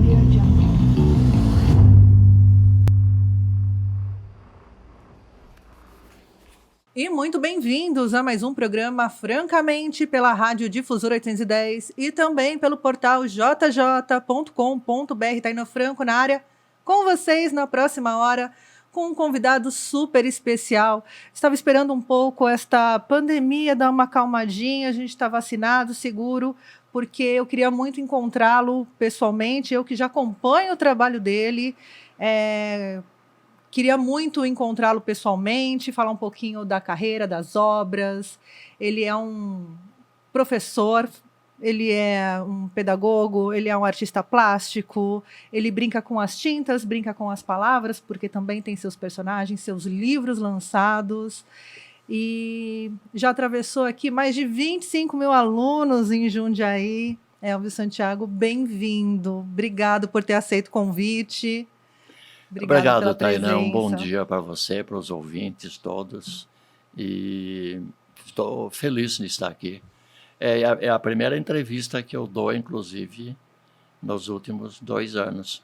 Audio Jungle. E muito bem-vindos a mais um programa Francamente pela Rádio Difusora 810 e também pelo portal jj.com.br. Taino Franco na área, com vocês na próxima hora, com um convidado super especial. Estava esperando um pouco esta pandemia dar uma acalmadinha, a gente está vacinado, seguro, porque eu queria muito encontrá-lo pessoalmente, eu que já acompanho o trabalho dele, queria muito encontrá-lo pessoalmente, falar um pouquinho da carreira, das obras. Ele é um professor, ele é um pedagogo, ele é um artista plástico, ele brinca com as tintas, brinca com as palavras, porque também tem seus personagens, seus livros lançados. E já atravessou aqui mais de 25 mil alunos em Jundiaí. Elvis Santiago, bem-vindo. Obrigado por ter aceito o convite. Obrigado, Tainá. Um bom dia para você, para os ouvintes todos. E estou feliz de estar aqui. É a primeira entrevista que eu dou, inclusive, nos últimos 2 anos.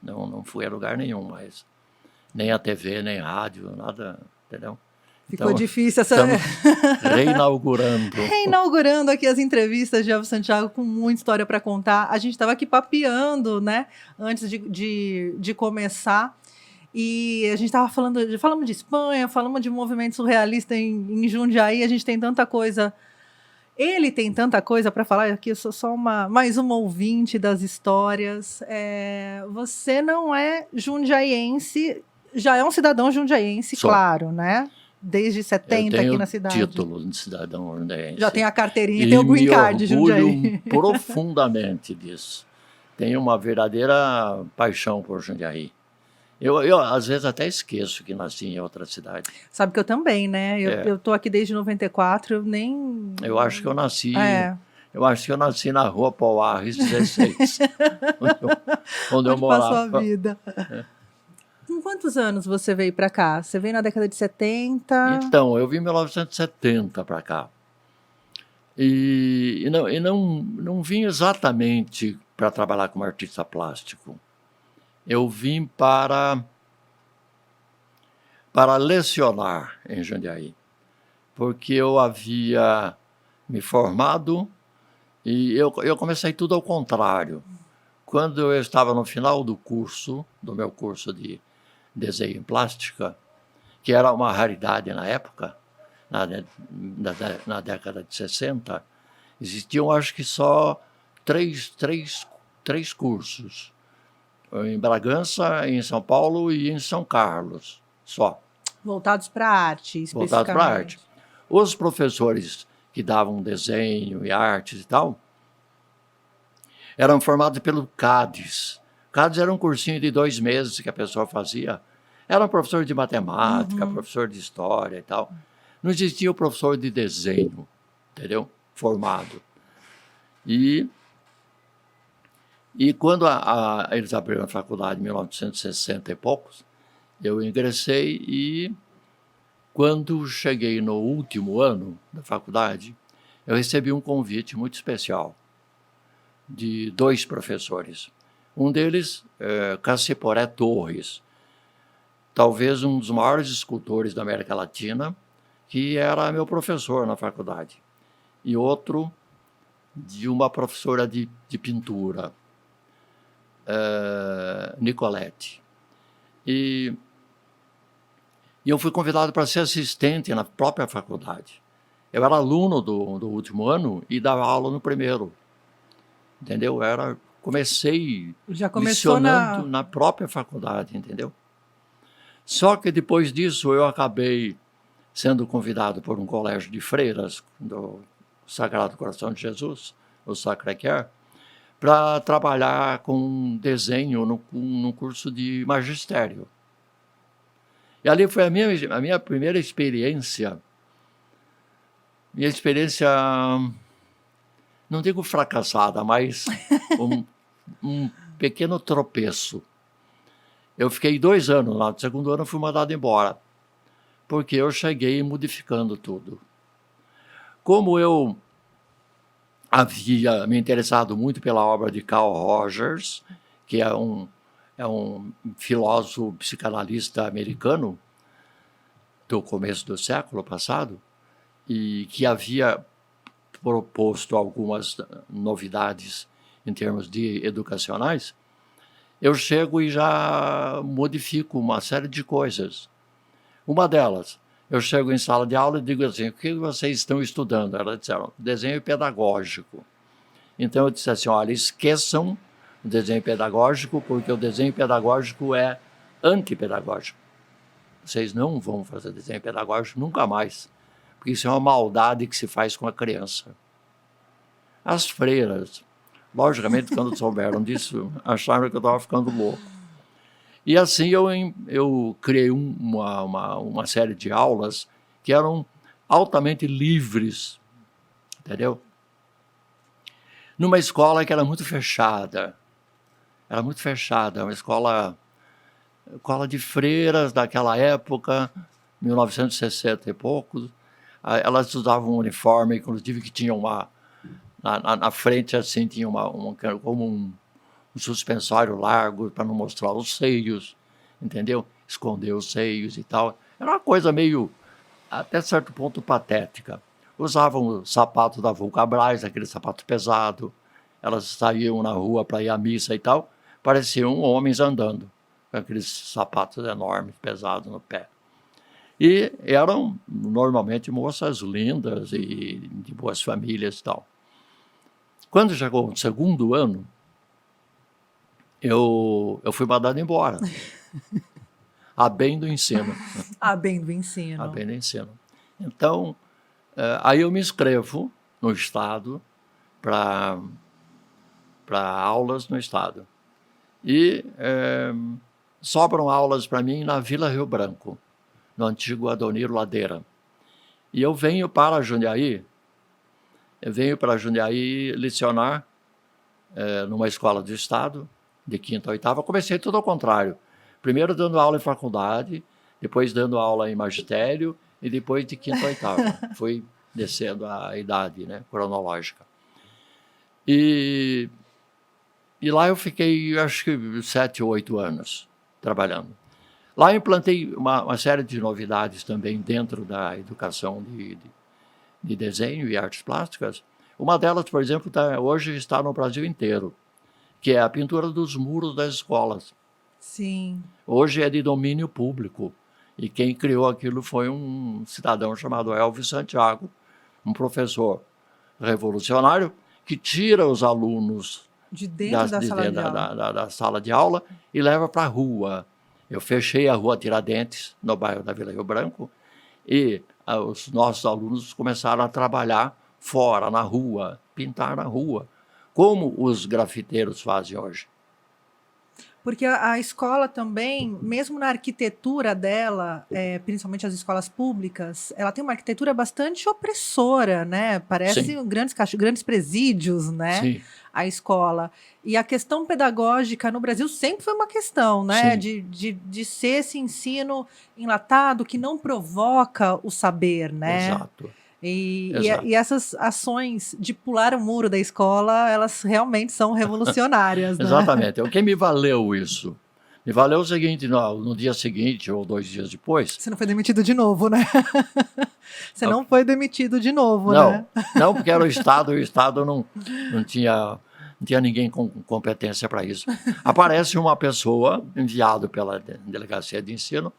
Não fui a lugar nenhum mais. Nem a TV, nem rádio, nada, entendeu? Ficou então, difícil essa... Estamos reinaugurando. Reinaugurando aqui as entrevistas de Elvis Santiago, com muita história para contar. A gente estava aqui papeando, né, antes de começar, e a gente estava falamos de Espanha, falamos de movimento surrealista em Jundiaí, a gente tem tanta coisa... Ele tem tanta coisa para falar, aqui eu sou só mais uma ouvinte das histórias. Você não é jundiaiense, já é um cidadão jundiaiense, claro, né? Desde 70 aqui na cidade. Eu tenho título de cidadão jundiaense. Já tem a carteirinha, tem o green card de Jundiaí. E me orgulho profundamente disso. Tenho uma verdadeira paixão por Jundiaí. Eu às vezes até esqueço que nasci em outra cidade. Sabe que eu também, né? Eu tô aqui desde 94, eu nem... Eu acho que eu nasci... Eu acho que eu nasci na rua Pauarres 16, onde eu morava. Passou a vida. Com quantos anos você veio para cá? Você veio na década de 70? Então, eu vim em 1970 para cá. E não vim exatamente para trabalhar como artista plástico. Eu vim para lecionar em Jundiaí, porque eu havia me formado e eu comecei tudo ao contrário. Quando eu estava no final do meu curso de desenho em plástica, que era uma raridade na época, na década de 60, existiam acho que só três cursos, em Bragança, em São Paulo e em São Carlos, só. Voltados para a arte, especificamente. Voltados para a arte. Os professores que davam desenho e artes e tal, eram formados pelo CADES. CADES era um cursinho de 2 meses que a pessoa fazia. Era um professor de matemática, professor de história e tal. Não existia o professor de desenho, entendeu? Formado. E quando eles abriram a faculdade em 1960 e poucos, eu ingressei e quando cheguei no último ano da faculdade, eu recebi um convite muito especial de 2 professores. Um deles, Cassiporé Torres, talvez um dos maiores escultores da América Latina, que era meu professor na faculdade. E outro, de uma professora de pintura, Nicolette. E eu fui convidado para ser assistente na própria faculdade. Eu era aluno do último ano e dava aula no primeiro. Entendeu? Comecei lecionando na própria faculdade, entendeu? Só que depois disso eu acabei sendo convidado por um colégio de freiras do Sagrado Coração de Jesus, o Sacré-Cœur, para trabalhar com desenho no curso de magistério. E ali foi a minha primeira experiência. Minha experiência, não digo fracassada, mas um pequeno tropeço. Eu fiquei 2 anos lá, no segundo ano eu fui mandado embora, porque eu cheguei modificando tudo. Como eu havia me interessado muito pela obra de Carl Rogers que é um filósofo psicanalista americano do começo do século passado, e que havia proposto algumas novidades em termos de educacionais, eu chego e já modifico uma série de coisas. Uma delas, eu chego em sala de aula e digo assim, o que vocês estão estudando? Elas disseram, desenho pedagógico. Então eu disse assim, olha, esqueçam o desenho pedagógico, porque o desenho pedagógico é antipedagógico. Vocês não vão fazer desenho pedagógico nunca mais, porque isso é uma maldade que se faz com a criança. As freiras, logicamente, quando souberam disso, acharam que eu estava ficando louco. E assim eu criei uma série de aulas que eram altamente livres, entendeu? Numa escola que era muito fechada. Era muito fechada, uma escola de freiras daquela época, 1960 e poucos. Elas usavam um uniforme, inclusive que tinha na frente assim tinha como um suspensório largo para não mostrar os seios, entendeu? Esconder os seios e tal. Era uma coisa meio, até certo ponto, patética. Usavam o sapato da Vulcabras, aquele sapato pesado. Elas saíam na rua para ir à missa e tal. Pareciam homens andando, com aqueles sapatos enormes, pesados no pé. E eram, normalmente, moças lindas e de boas famílias e tal. Quando chegou o segundo ano, eu fui mandado embora. A bem do ensino. A bem do ensino. A bem do ensino. Então, aí eu me inscrevo no Estado para aulas no Estado. E sobram aulas para mim na Vila Rio Branco, no antigo Adoniro Ladeira. E eu venho para Jundiaí lecionar numa escola do Estado, de 5ª a 8ª. Comecei tudo ao contrário. Primeiro dando aula em faculdade, depois dando aula em magistério, e depois de 5ª a 8ª. Fui descendo a idade, né, cronológica. E lá eu fiquei, acho que 7 ou 8 anos trabalhando. Lá eu implantei uma série de novidades também dentro da educação de desenho e artes plásticas. Uma delas, por exemplo, hoje está no Brasil inteiro, que é a pintura dos muros das escolas. Sim. Hoje é de domínio público. E quem criou aquilo foi um cidadão chamado Elvis Santiago, um professor revolucionário que tira os alunos de dentro da sala de aula e leva para a rua. Eu fechei a rua Tiradentes, no bairro da Vila Rio Branco, e os nossos alunos começaram a trabalhar fora, na rua, pintar na rua, como os grafiteiros fazem hoje. Porque a escola também, mesmo na arquitetura dela, principalmente as escolas públicas, ela tem uma arquitetura bastante opressora, né? Parece grandes presídios, né? Sim. A escola. E a questão pedagógica no Brasil sempre foi uma questão, né? De ser esse ensino enlatado que não provoca o saber, né? Exato. E essas ações de pular o muro da escola, elas realmente são revolucionárias, né? Exatamente. O que me valeu isso? Me valeu o seguinte, no dia seguinte ou 2 dias depois... Você não foi demitido de novo, né? Você não foi demitido de novo, não, né? Não, porque era o Estado, e o Estado não tinha ninguém com competência para isso. Aparece uma pessoa, enviado pela Delegacia de Ensino,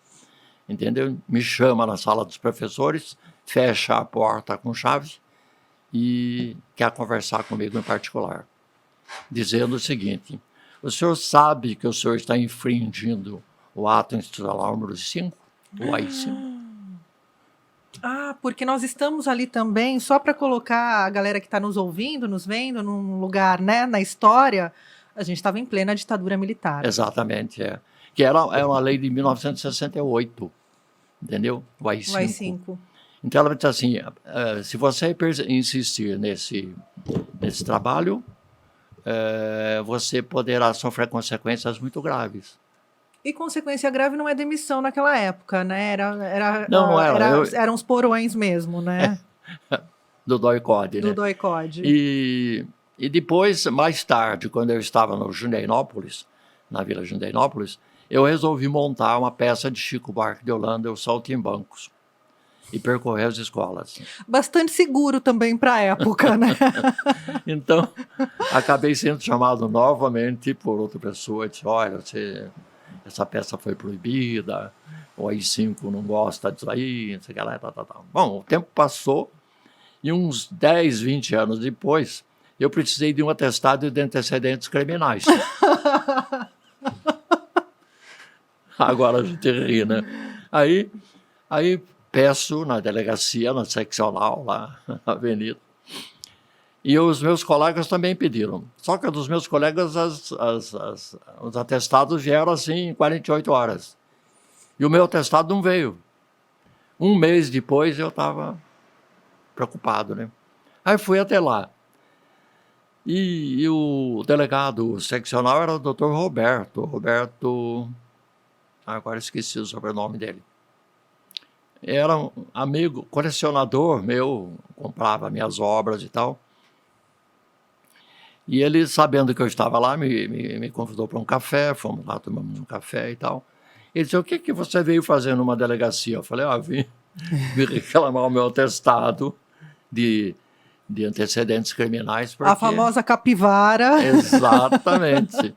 entendeu? Me chama na sala dos professores, fecha a porta com chave e quer conversar comigo em particular, dizendo o seguinte: o senhor sabe que o senhor está infringindo o ato institucional número 5, o AI-5? Ah, porque nós estamos ali também, só para colocar a galera que está nos ouvindo, nos vendo, num lugar, né, na história, a gente estava em plena ditadura militar. Exatamente, que era uma lei de 1968, entendeu? O AI-5. O AI-5. Então ela diz assim, se você insistir nesse trabalho, você poderá sofrer consequências muito graves. E consequência grave não é demissão naquela época, né? Não era. Eram os porões mesmo, né? Do DOI-CODE, né? Do DOI-CODE. E depois, mais tarde, quando eu estava no Jundiainópolis, na Vila Jundiainópolis, eu resolvi montar uma peça de Chico Buarque de Holanda, Os Saltimbancos, e percorrer as escolas. Bastante seguro também para a época, né? Então, acabei sendo chamado novamente por outra pessoa, disse, olha, essa peça foi proibida, o AI-5 não gosta disso aí, não sei o que lá, tal. Bom, o tempo passou e uns 10, 20 anos depois, eu precisei de um atestado de antecedentes criminais. Agora a gente ri, né? Aí peço na delegacia, na seccional, lá na avenida, e os meus colegas também pediram. Só que dos meus colegas, os atestados vieram assim em 48 horas. E o meu atestado não veio. Um mês depois eu estava preocupado, né? Aí fui até lá. E o delegado seccional era o Dr. Roberto, agora esqueci o sobrenome dele. Era um amigo, colecionador meu, comprava minhas obras e tal. E ele, sabendo que eu estava lá, me convidou para um café, fomos lá, tomamos um café e tal. Ele disse, o que você veio fazer numa delegacia? Eu falei, vim reclamar o meu atestado de antecedentes criminais. Porque... A famosa capivara. Exatamente.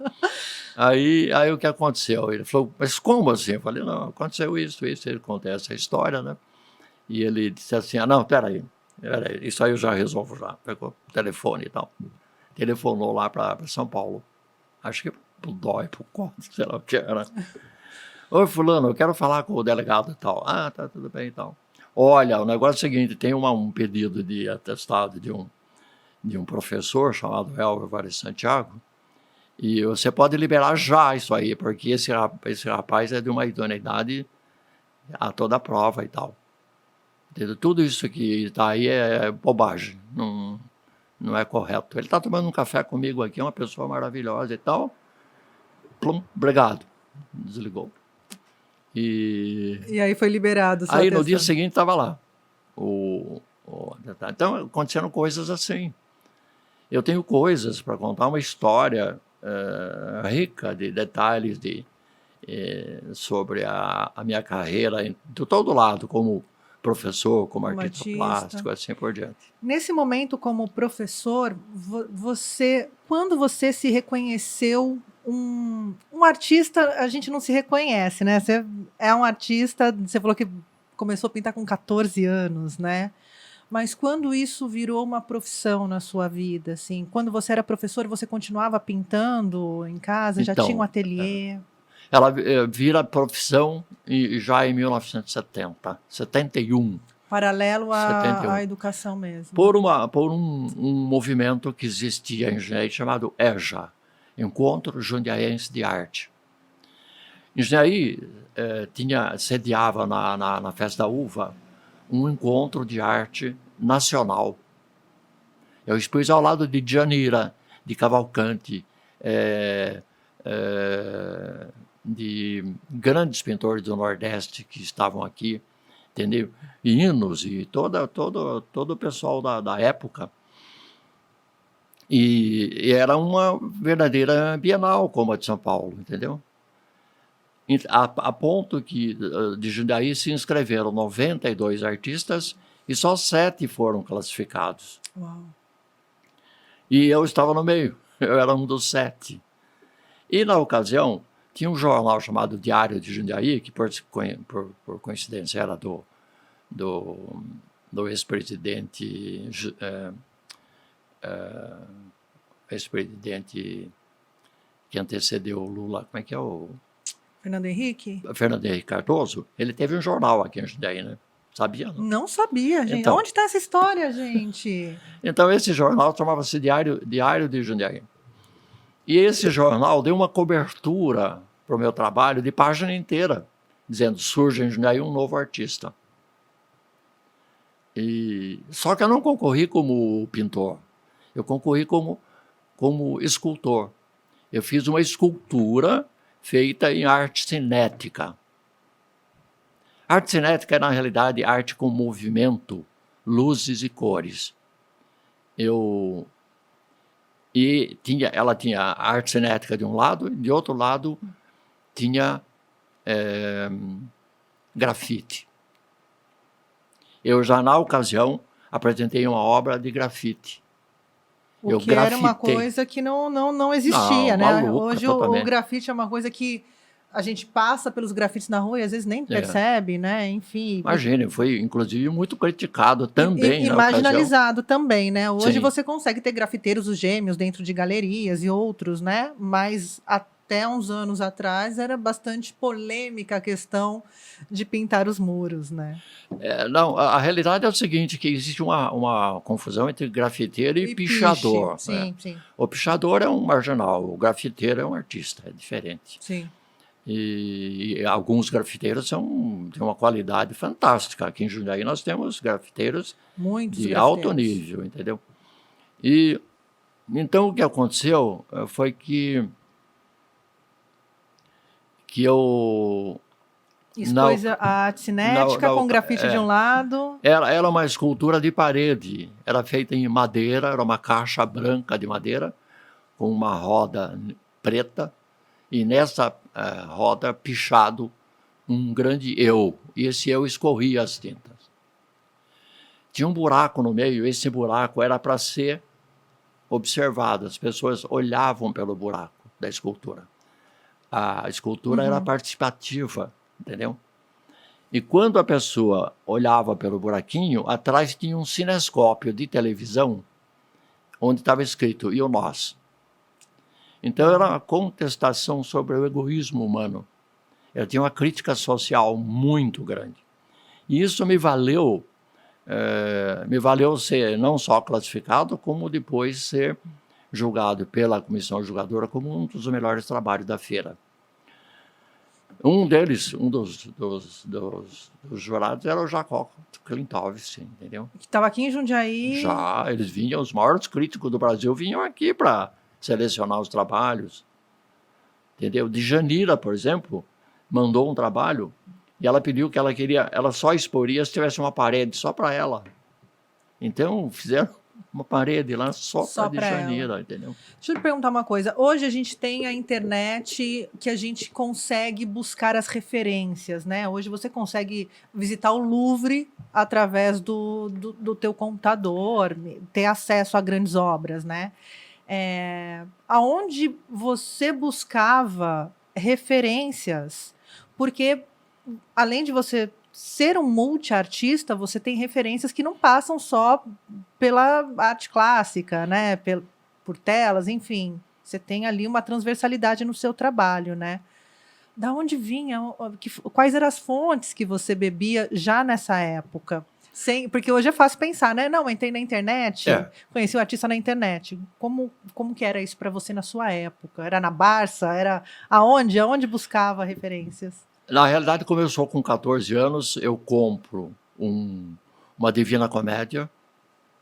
Aí o que aconteceu? Ele falou, mas como assim? Eu falei, não, aconteceu isso. Ele contou essa história, né? E ele disse assim, não, peraí, isso aí eu já resolvo já. Pegou o telefone e tal. Telefonou lá para São Paulo. Acho que pro DOI, pro COD, sei lá o que era. Oi, fulano, eu quero falar com o delegado e tal. Tá tudo bem e tal. Olha, o negócio é o seguinte, tem um pedido de atestado de um professor chamado Elvio Vale Santiago, e você pode liberar já isso aí, porque esse rapaz é de uma idoneidade a toda prova e tal. Tudo isso que está aí é bobagem, não é correto. Ele está tomando um café comigo aqui, é uma pessoa maravilhosa e tal. Plum, obrigado. Desligou. E aí foi liberado. Aí no dia seguinte estava lá. Então aconteceram coisas assim. Eu tenho coisas para contar, uma história rica de detalhes sobre a minha carreira de todo lado, como professor, como artista plástico, assim por diante. Nesse momento, como professor, quando você se reconheceu um artista, a gente não se reconhece, né? Você é um artista, você falou que começou a pintar com 14 anos, né? Mas quando isso virou uma profissão na sua vida, assim, quando você era professor, você continuava pintando em casa, já tinha um ateliê? Ela vira profissão já em 1970, 71. Paralelo à educação mesmo. Por um movimento que existia em Jundiaí chamado EJA, Encontro Jundiaense de Arte. Em Jundiaí sediava na Festa da Uva um encontro de arte nacional. Eu expus ao lado de Djanira, de Cavalcante, de grandes pintores do Nordeste que estavam aqui, entendeu? Hinos e todo o pessoal da época. E era uma verdadeira Bienal, como a de São Paulo, entendeu? A ponto que de Jundiaí se inscreveram 92 artistas e só 7 foram classificados. Uau. E eu estava no meio, eu era um dos 7. E na ocasião, tinha um jornal chamado Diário de Jundiaí, que por coincidência era do ex-presidente que antecedeu o Lula, como é que é o... Fernando Henrique? Fernando Henrique Cardoso. Ele teve um jornal aqui em Jundiaí, né? Sabia? Não sabia, gente. Então, onde está essa história, gente? Então, esse jornal chamava-se Diário de Jundiaí. E esse jornal deu uma cobertura para o meu trabalho de página inteira, dizendo, surge em Jundiaí um novo artista. Só que eu não concorri como pintor, eu concorri como escultor. Eu fiz uma escultura feita em arte cinética. Arte cinética é, na realidade, arte com movimento, luzes e cores. Eu E ela tinha a arte cinética de um lado, e de outro lado tinha grafite. Eu já, na ocasião, apresentei uma obra de grafite. O que era uma coisa que não existia, né? Maluca, Hoje o grafite é uma coisa que a gente passa pelos grafites na rua e às vezes nem percebe, né? Enfim. Imagine, foi inclusive muito criticado também. E marginalizado também, né? Hoje Sim. Você consegue ter grafiteiros, os gêmeos, dentro de galerias e outros, né? Mas até uns anos atrás era bastante polêmica a questão de pintar os muros, né? Não, a realidade é o seguinte, que existe uma confusão entre grafiteiro e pichador. Piche. Sim, sim. O pichador é um marginal, o grafiteiro é um artista, é diferente. Sim. E alguns grafiteiros têm uma qualidade fantástica. Aqui em Jundiaí nós temos grafiteiros de alto nível, entendeu? E então o que aconteceu foi que eu expôs a arte cinética com grafite de um lado. Era uma escultura de parede, era feita em madeira, era uma caixa branca de madeira com uma roda preta e nessa roda pichado um grande eu, e esse eu escorria as tintas. Tinha um buraco no meio, esse buraco era para ser observado, as pessoas olhavam pelo buraco da escultura. A escultura era participativa, entendeu? E quando a pessoa olhava pelo buraquinho, atrás tinha um cinescópio de televisão, onde estava escrito, e o nós. Então era uma contestação sobre o egoísmo humano. Ela tinha uma crítica social muito grande. E isso me valeu ser não só classificado, como depois ser julgado pela comissão julgadora como um dos melhores trabalhos da feira. Um dos jurados era o Jacob Klintowski, entendeu? Que estava aqui em Jundiaí. Já, eles vinham, os maiores críticos do Brasil vinham aqui para selecionar os trabalhos, entendeu? Djanira, por exemplo, mandou um trabalho e ela pediu que ela só exporia se tivesse uma parede só para ela. Então, fizeram uma parede lá só para Djanira, entendeu? Deixa eu te perguntar uma coisa. Hoje a gente tem a internet que a gente consegue buscar as referências, né? Hoje você consegue visitar o Louvre através do teu computador, ter acesso a grandes obras, né? Aonde você buscava referências, porque além de você ser um multiartista, você tem referências que não passam só pela arte clássica, né? Por telas, enfim. Você tem ali uma transversalidade no seu trabalho, né? Da onde vinha? Quais eram as fontes que você bebia já nessa época? Porque hoje é fácil pensar, né? Não, entrei na internet, conheci o artista na internet. Como que era isso para você na sua época? Era na Barça? Era aonde? Aonde buscava referências? Na realidade, começou com 14 anos, eu compro uma Divina Comédia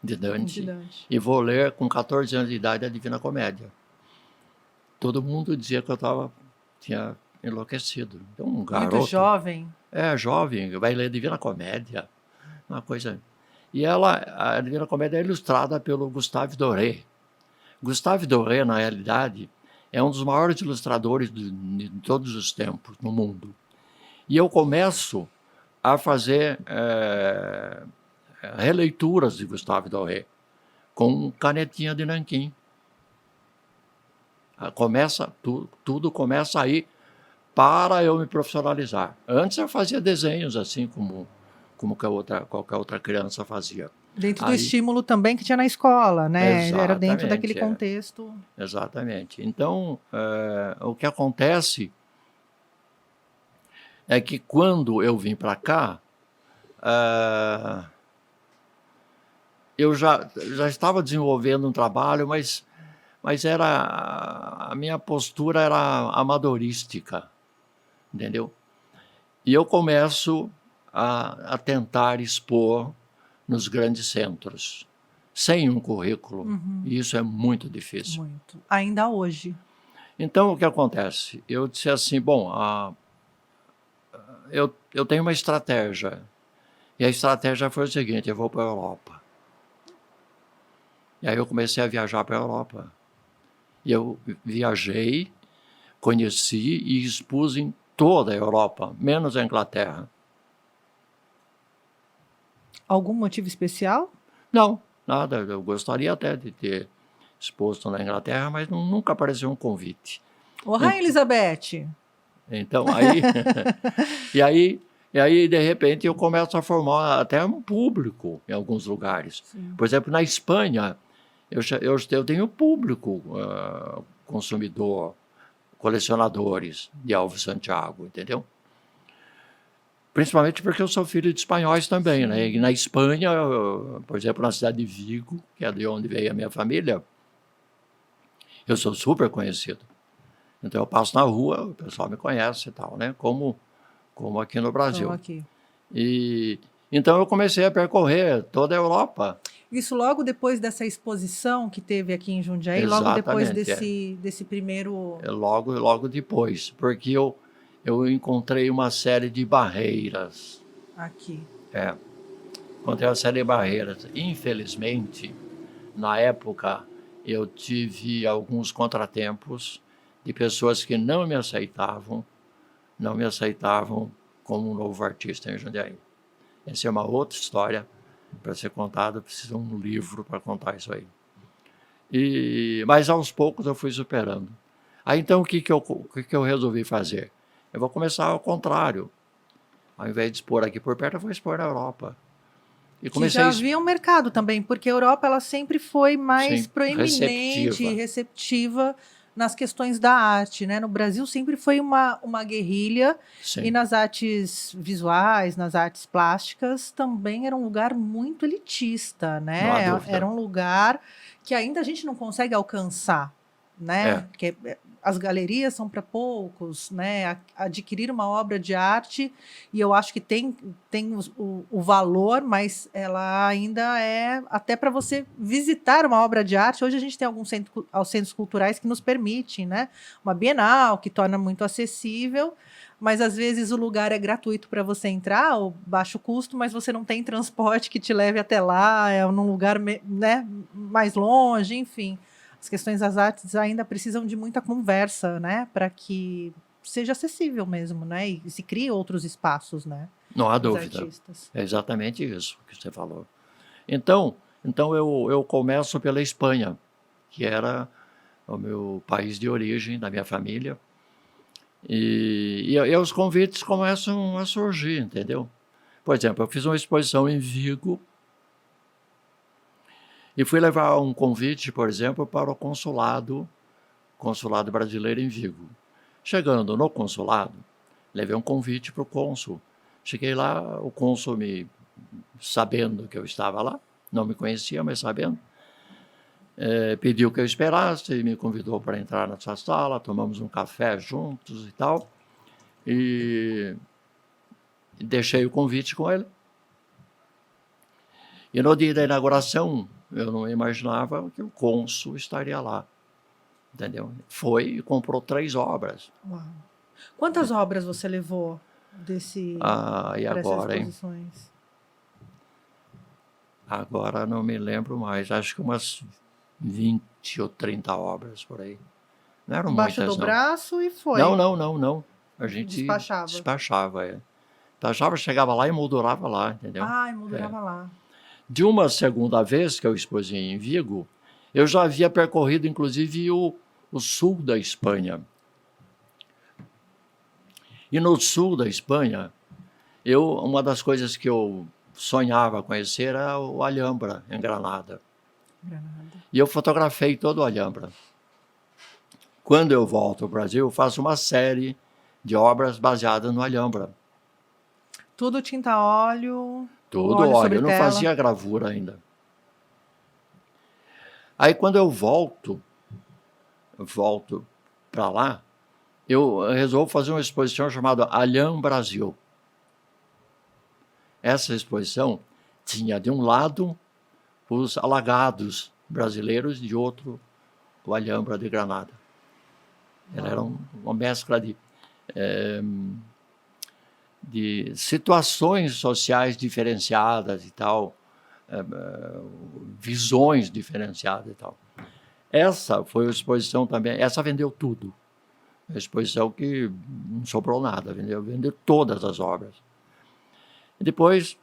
de Dante e vou ler com 14 anos de idade a Divina Comédia. Todo mundo dizia que eu tinha enlouquecido. Então, um garoto... Muito jovem. Jovem, vai ler Divina Comédia, uma coisa... E a Divina Comédia é ilustrada pelo Gustave Doré. Gustave Doré, na realidade, é um dos maiores ilustradores de todos os tempos no mundo. E eu começo a fazer releituras de Gustave Doré com canetinha de nanquim. Tudo começa aí para eu me profissionalizar. Antes eu fazia desenhos assim como qualquer outra criança fazia. Dentro do estímulo também que tinha na escola, né? Era dentro daquele contexto. Exatamente. Então, o que acontece é que quando eu vim para cá, eu já estava desenvolvendo um trabalho, mas a minha postura era amadorística, entendeu? E eu começo a tentar expor nos grandes centros, sem um currículo. E isso é muito difícil. Muito. Ainda hoje. Então, o que acontece? Eu disse assim, bom, eu tenho uma estratégia. E a estratégia foi o seguinte, eu vou para a Europa. E aí eu comecei a viajar para a Europa. E eu viajei, conheci e expus em toda a Europa, menos a Inglaterra. Algum motivo especial? Não, nada. Eu gostaria até de ter exposto na Inglaterra, mas nunca apareceu um convite. Ô, Rainha Elizabeth! Então, e aí, de repente, eu começo a formar até um público em alguns lugares. Sim. Por exemplo, na Espanha, eu tenho público, consumidor, colecionadores de Álvaro Santiago, entendeu? Principalmente porque eu sou filho de espanhóis também, Sim. né? E na Espanha, por exemplo, na cidade de Vigo, que é de onde veio a minha família, eu sou super conhecido. Então eu passo na rua, o pessoal me conhece e tal, né? Como aqui no Brasil. Então, aqui. E então eu comecei a percorrer toda a Europa. Isso logo depois dessa exposição que teve aqui em Jundiaí, logo depois desse primeiro... Logo depois, porque eu encontrei uma série de barreiras. Aqui. Encontrei uma série de barreiras. Infelizmente, na época, eu tive alguns contratempos de pessoas que não me aceitavam como um novo artista em Jundiaí. Essa é uma outra história para ser contada, precisa de um livro para contar isso aí. Mas aos poucos eu fui superando. Aí então o que eu resolvi fazer? Eu vou começar ao contrário. Ao invés de expor aqui por perto, eu vou expor na Europa. E que já havia um mercado também, porque a Europa ela sempre foi mais proeminente, receptiva nas questões da arte, né? No Brasil sempre foi uma guerrilha. Sim. E nas artes visuais, nas artes plásticas, também era um lugar muito elitista, né? Era um lugar que ainda a gente não consegue alcançar, né? Porque as galerias são para poucos, né? Adquirir uma obra de arte, e eu acho que tem o valor, mas ela ainda é até para você visitar uma obra de arte. Hoje a gente tem alguns centros culturais que nos permitem, né? Uma Bienal, que torna muito acessível, mas às vezes o lugar é gratuito para você entrar, ou baixo custo, mas você não tem transporte que te leve até lá, é num lugar, né, mais longe, enfim. As questões das artes ainda precisam de muita conversa, né, para que seja acessível mesmo, né, e se crie outros espaços, né. Não há dúvida. Artistas. É exatamente isso que você falou. Então eu começo pela Espanha, que era o meu país de origem, da minha família, e os convites começam a surgir, entendeu? Por exemplo, eu fiz uma exposição em Vigo, e fui levar um convite, por exemplo, para o consulado brasileiro em Vigo. Chegando no consulado, levei um convite para o cônsul. Cheguei lá, o cônsul sabendo que eu estava lá, não me conhecia, mas sabendo, pediu que eu esperasse, me convidou para entrar na sua sala, tomamos um café juntos e tal, e deixei o convite com ele. E no dia da inauguração, eu não imaginava que o cônsul estaria lá, entendeu? Foi e comprou 3 obras. Uau. Quantas obras você levou e agora, exposições? Agora não me lembro mais, acho que umas 20 ou 30 obras por aí. Não eram embaixo muitas, do braço e foi? Não. A gente despachava. Despachava, chegava lá e moldurava lá, entendeu? Moldurava lá. De uma segunda vez que eu expus em Vigo, eu já havia percorrido, inclusive, o sul da Espanha. E no sul da Espanha, uma das coisas que eu sonhava conhecer era o Alhambra, em Granada. E eu fotografei todo o Alhambra. Quando eu volto ao Brasil, eu faço uma série de obras baseadas no Alhambra. Tudo tinta a óleo? Tudo óleo, eu não fazia gravura ainda. Aí quando eu volto para lá, eu resolvo fazer uma exposição chamada Alhambra Brasil. Essa exposição tinha de um lado os alagados brasileiros, de outro o Alhambra de Granada. Ela era uma mescla de situações sociais diferenciadas e tal, visões diferenciadas e tal. Essa foi uma exposição também, essa vendeu tudo. A exposição que não sobrou nada, vendeu todas as obras. E depois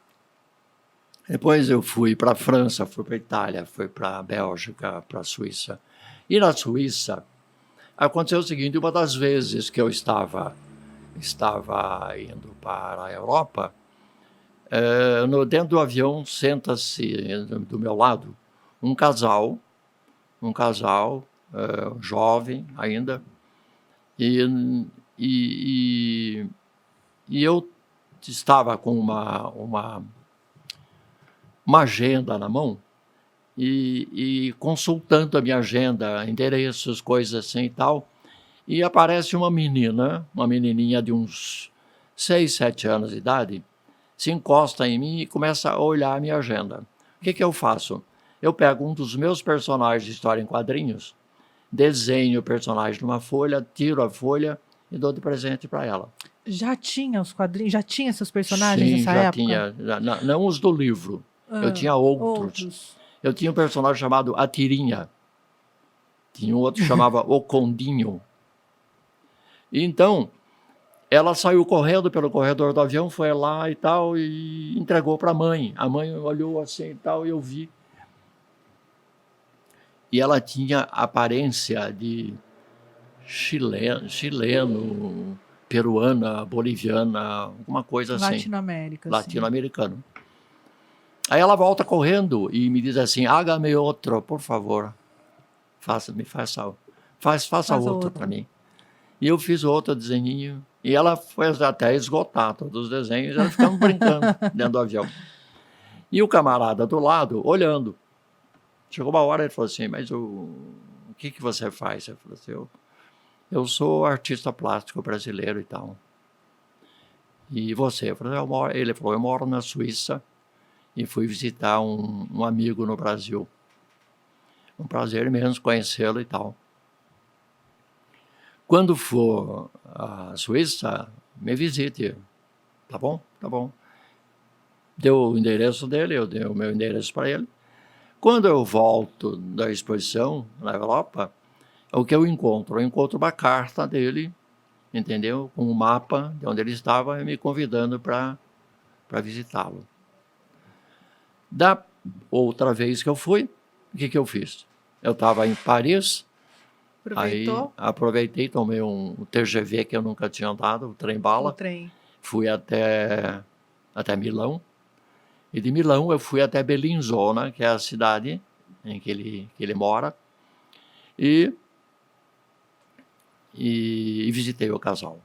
eu fui para a França, fui para a Itália, fui para a Bélgica, para a Suíça. E na Suíça, aconteceu o seguinte, uma das vezes que eu estava indo para a Europa, dentro do avião senta-se do meu lado um casal jovem ainda, e eu estava com uma agenda na mão e consultando a minha agenda, endereços, coisas assim e tal, e aparece uma menininha de uns 6, 7 anos de idade, se encosta em mim e começa a olhar a minha agenda. O que eu faço? Eu pego um dos meus personagens de história em quadrinhos, desenho o personagem numa folha, tiro a folha e dou de presente para ela. Já tinha os quadrinhos, já tinha seus personagens Sim, nessa já época? tinha. Não os do livro. Eu tinha outros. Eu tinha um personagem chamado A Tirinha. Tinha um outro que chamava O Condinho. E então, ela saiu correndo pelo corredor do avião, foi lá e tal, e entregou para a mãe. A mãe olhou assim e tal, e eu vi. E ela tinha aparência de chileno, peruana, boliviana, alguma coisa assim. Latino-América. Latino-americano. Aí ela volta correndo e me diz assim, hágame outro, por favor. Faça outro para mim. E eu fiz outro desenhinho. E ela foi até esgotar todos os desenhos, ela ficava brincando dentro do avião. E o camarada do lado, olhando. Chegou uma hora, ele falou assim, mas o que você faz? Eu falei assim, eu sou artista plástico brasileiro e tal. E você? Eu falei, ele falou, eu moro na Suíça e fui visitar um amigo no Brasil. Um prazer imenso conhecê-lo e tal. Quando for à Suíça, me visite. Tá bom? Tá bom. Deu o endereço dele, eu dei o meu endereço para ele. Quando eu volto da exposição na Europa, o que eu encontro? Eu encontro uma carta dele, entendeu? Com um mapa de onde ele estava, me convidando para visitá-lo. Da outra vez que eu fui, o que eu fiz? Eu estava em Paris. Aproveitou? Aí aproveitei, tomei um TGV que eu nunca tinha andado, o trem-bala. O trem. Fui até Milão. E de Milão eu fui até Bellinzona, que é a cidade em que ele mora. E visitei o casal.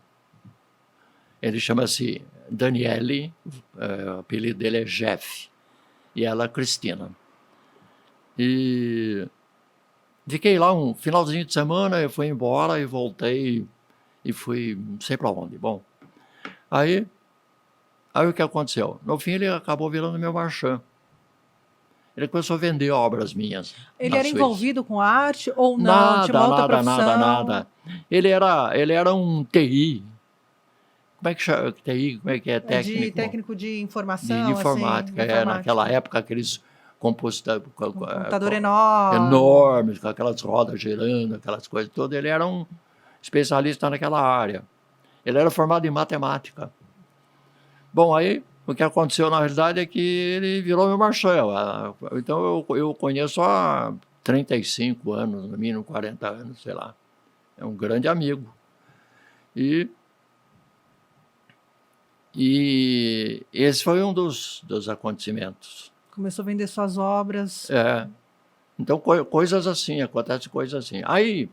Ele chama-se Daniele, o apelido dele é Jeff. E ela Cristina. E fiquei lá um finalzinho de semana, eu fui embora e voltei e fui não sei para onde. Bom, aí o que aconteceu? No fim ele acabou virando meu marchand. Ele começou a vender obras minhas. Ele era envolvido com arte ou não? Nada, tinha uma outra profissão? nada. Ele era um TI. Como é que chama? TI, como é que é? Técnico de informação? De informática. Assim, naquela época, aqueles computador enorme. Enormes, com aquelas rodas girando, aquelas coisas todas. Ele era um especialista naquela área. Ele era formado em matemática. Bom, aí o que aconteceu na realidade é que ele virou meu marchand. Então eu conheço há 35 anos, no mínimo 40 anos, sei lá. É um grande amigo. E esse foi um dos acontecimentos. Começou a vender suas obras. Então, coisas assim, acontecem coisas assim. Aí...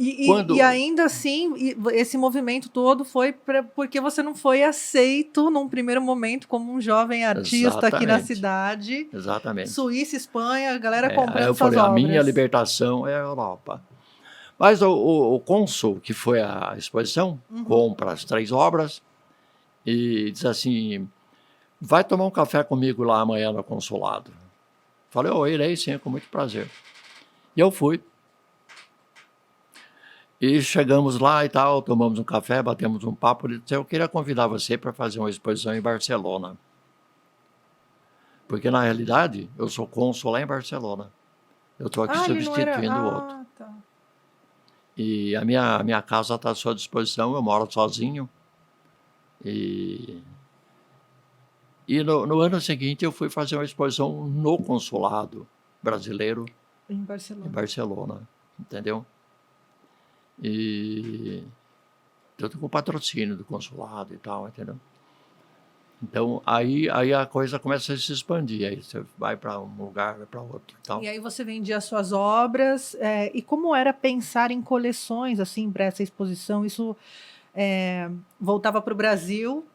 E ainda assim, esse movimento todo foi porque você não foi aceito num primeiro momento como um jovem artista aqui na cidade. Exatamente. Suíça, Espanha, a galera comprando eu suas falei, obras. A minha libertação é a Europa. Mas o cônsul, que foi à exposição, compra as 3 obras e diz assim, vai tomar um café comigo lá amanhã no consulado. Falei, eu irei sim, com muito prazer. E eu fui. E chegamos lá e tal, tomamos um café, batemos um papo. Ele disse, eu queria convidar você para fazer uma exposição em Barcelona. Porque, na realidade, eu sou cônsul lá em Barcelona. Eu estou aqui Ele não era. substituindo o outro. Tá. E a minha casa está à sua disposição, eu moro sozinho. E no ano seguinte eu fui fazer uma exposição no consulado brasileiro Em em Barcelona. Barcelona, entendeu? E tudo com patrocínio do consulado e tal, entendeu? Então, aí a coisa começa a se expandir. Aí você vai para um lugar, vai para outro e tal. E aí você vendia as suas obras. E como era pensar em coleções, assim, para essa exposição? Isso voltava para o Brasil,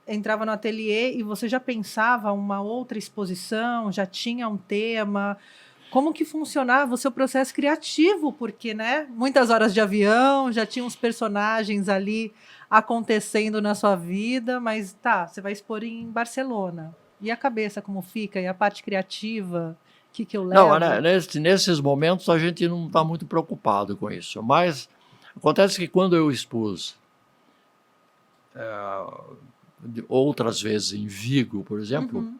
entrava no ateliê e você já pensava uma outra exposição, já tinha um tema? Como que funcionava o seu processo criativo? Porque, né, muitas horas de avião, já tinha uns personagens ali acontecendo na sua vida, mas tá, você vai expor em Barcelona. E a cabeça, como fica? E a parte criativa? O que eu Não, levo? nesses momentos a gente não está muito preocupado com isso. Mas acontece que quando eu expus outras vezes em Vigo, por exemplo,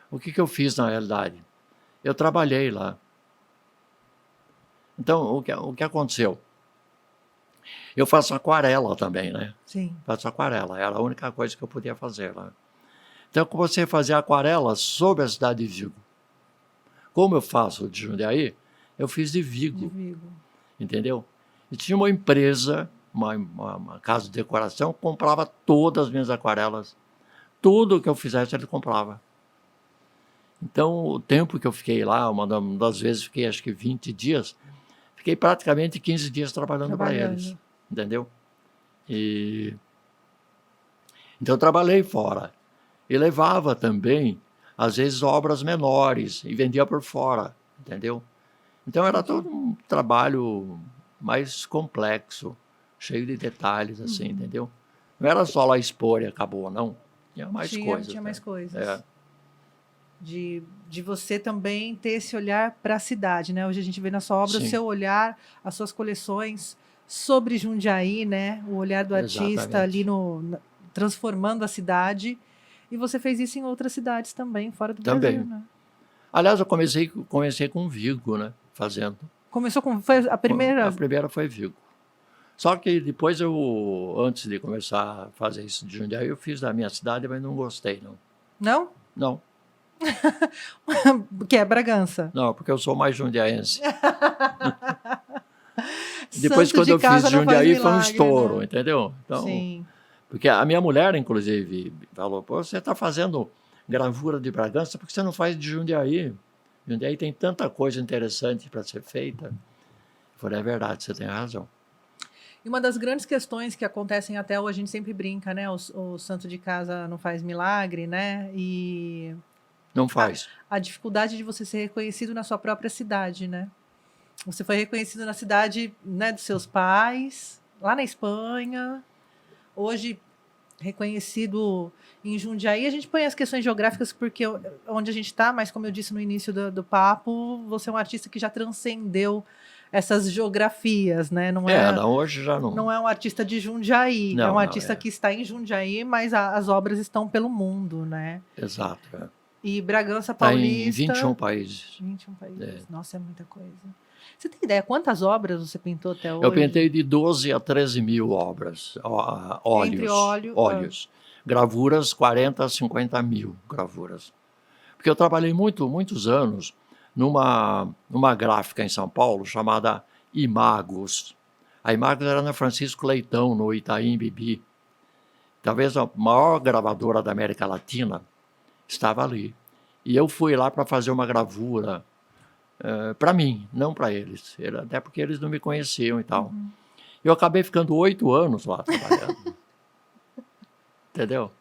o que eu fiz na realidade? Eu trabalhei lá. Então, o que aconteceu? Eu faço aquarela também, né? Sim. Faço aquarela, era a única coisa que eu podia fazer lá. Então, eu comecei a fazer aquarela sobre a cidade de Vigo. Como eu faço de Jundiaí, eu fiz de Vigo, entendeu? E tinha uma empresa, uma casa de decoração, que comprava todas as minhas aquarelas. Tudo que eu fizesse, ele comprava. Então, o tempo que eu fiquei lá, uma das vezes fiquei acho que 20 dias, fiquei praticamente 15 dias trabalhando para eles, entendeu? Então, eu trabalhei fora. E levava também, às vezes, obras menores e vendia por fora, entendeu? Então, era todo um trabalho mais complexo, cheio de detalhes, assim, entendeu? Não era só lá expor e acabou, não. Tinha mais coisas. Tinha mais coisas. É. De você também ter esse olhar para a cidade, né? Hoje a gente vê na sua obra Sim. o seu olhar, as suas coleções sobre Jundiaí, né? O olhar do artista ali transformando a cidade. E você fez isso em outras cidades também, fora do Brasil, né? Aliás, eu comecei com Vigo, né? Fazendo. Começou com... Foi a primeira? A primeira foi Vigo. Só que depois antes de começar a fazer isso de Jundiaí, eu fiz da minha cidade, mas não gostei, não. Não? Não. Que é Bragança. Não, porque eu sou mais jundiaense. Depois, quando eu fiz Jundiaí, foi um estouro, né? Entendeu? Então, sim. Porque a minha mulher, inclusive, falou, pô, você está fazendo gravura de Bragança, por que você não faz de Jundiaí? Jundiaí tem tanta coisa interessante para ser feita. Eu falei, é verdade, você tem razão. E uma das grandes questões que acontecem até hoje, a gente sempre brinca, né? O santo de casa não faz milagre, né? E... Não faz. A dificuldade de você ser reconhecido na sua própria cidade, né? Você foi reconhecido na cidade, né, dos seus pais, lá na Espanha. Hoje, reconhecido em Jundiaí. A gente põe as questões geográficas porque onde a gente está, mas como eu disse no início do papo, você é um artista que já transcendeu essas geografias, né? Não, hoje já não. Não é um artista de Jundiaí, é um artista que está em Jundiaí, mas as obras estão pelo mundo, né? Exato. E Bragança Paulista... Tá em 21 países. 21 países. Nossa, é muita coisa. Você tem ideia quantas obras você pintou até hoje? Eu pintei de 12 a 13 mil obras, óleos. Entre óleos. Gravuras, 40 a 50 mil gravuras. Porque eu trabalhei muitos anos numa gráfica em São Paulo chamada Imagos. A Imagos era na Francisco Leitão, no Itaim Bibi. Talvez a maior gravadora da América Latina estava ali. E eu fui lá para fazer uma gravura para mim, não para eles. Até porque eles não me conheciam e tal. Eu acabei ficando 8 anos lá trabalhando. Entendeu?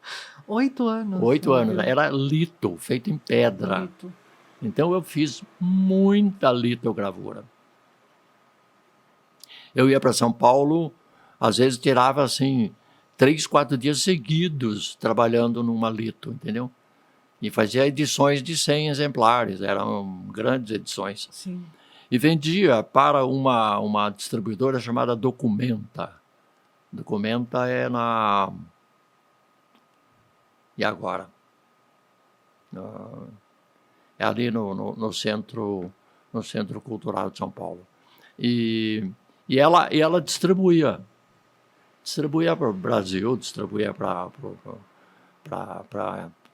8 anos? 8 anos. Era lito, feito em pedra. Lito. Então eu fiz muita litogravura. Eu ia para São Paulo, às vezes tirava assim 3, 4 dias seguidos trabalhando numa lito, entendeu? E fazia edições de 100 exemplares, eram grandes edições. Sim. E vendia para uma distribuidora chamada Documenta. Documenta é na... E agora? É ali no centro no Centro Cultural de São Paulo. E ela distribuía para o Brasil, distribuía para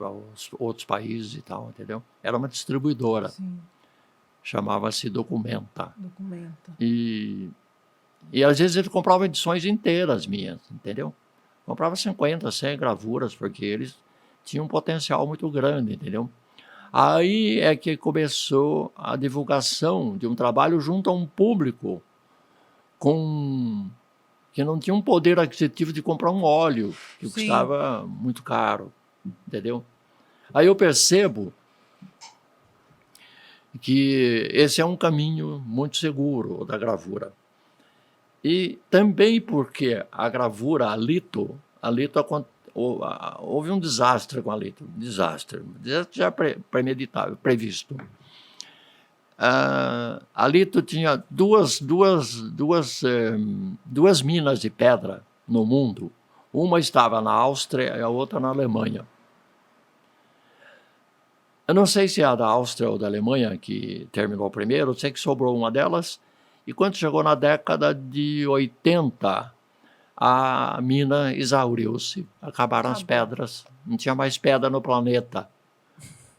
os outros países e tal, entendeu? Era uma distribuidora. Sim. Chamava-se Documenta. Documenta. E às vezes ele comprava edições inteiras minhas, entendeu? Comprava 50, 100 gravuras, porque eles tinham um potencial muito grande, entendeu? Aí é que começou a divulgação de um trabalho junto a um público que não tinha um poder aquisitivo de comprar um óleo, que Sim. custava muito caro, entendeu? Aí eu percebo que esse é um caminho muito seguro da gravura. E também porque a gravura, a lito houve um desastre com a lito, desastre já premeditado, previsto. A lito tinha duas minas de pedra no mundo. Uma estava na Áustria e a outra na Alemanha. Eu não sei se é a da Áustria ou da Alemanha que terminou primeiro, eu sei que sobrou uma delas. E quando chegou na década de 80, a mina exauriu-se, acabaram as pedras, não tinha mais pedra no planeta.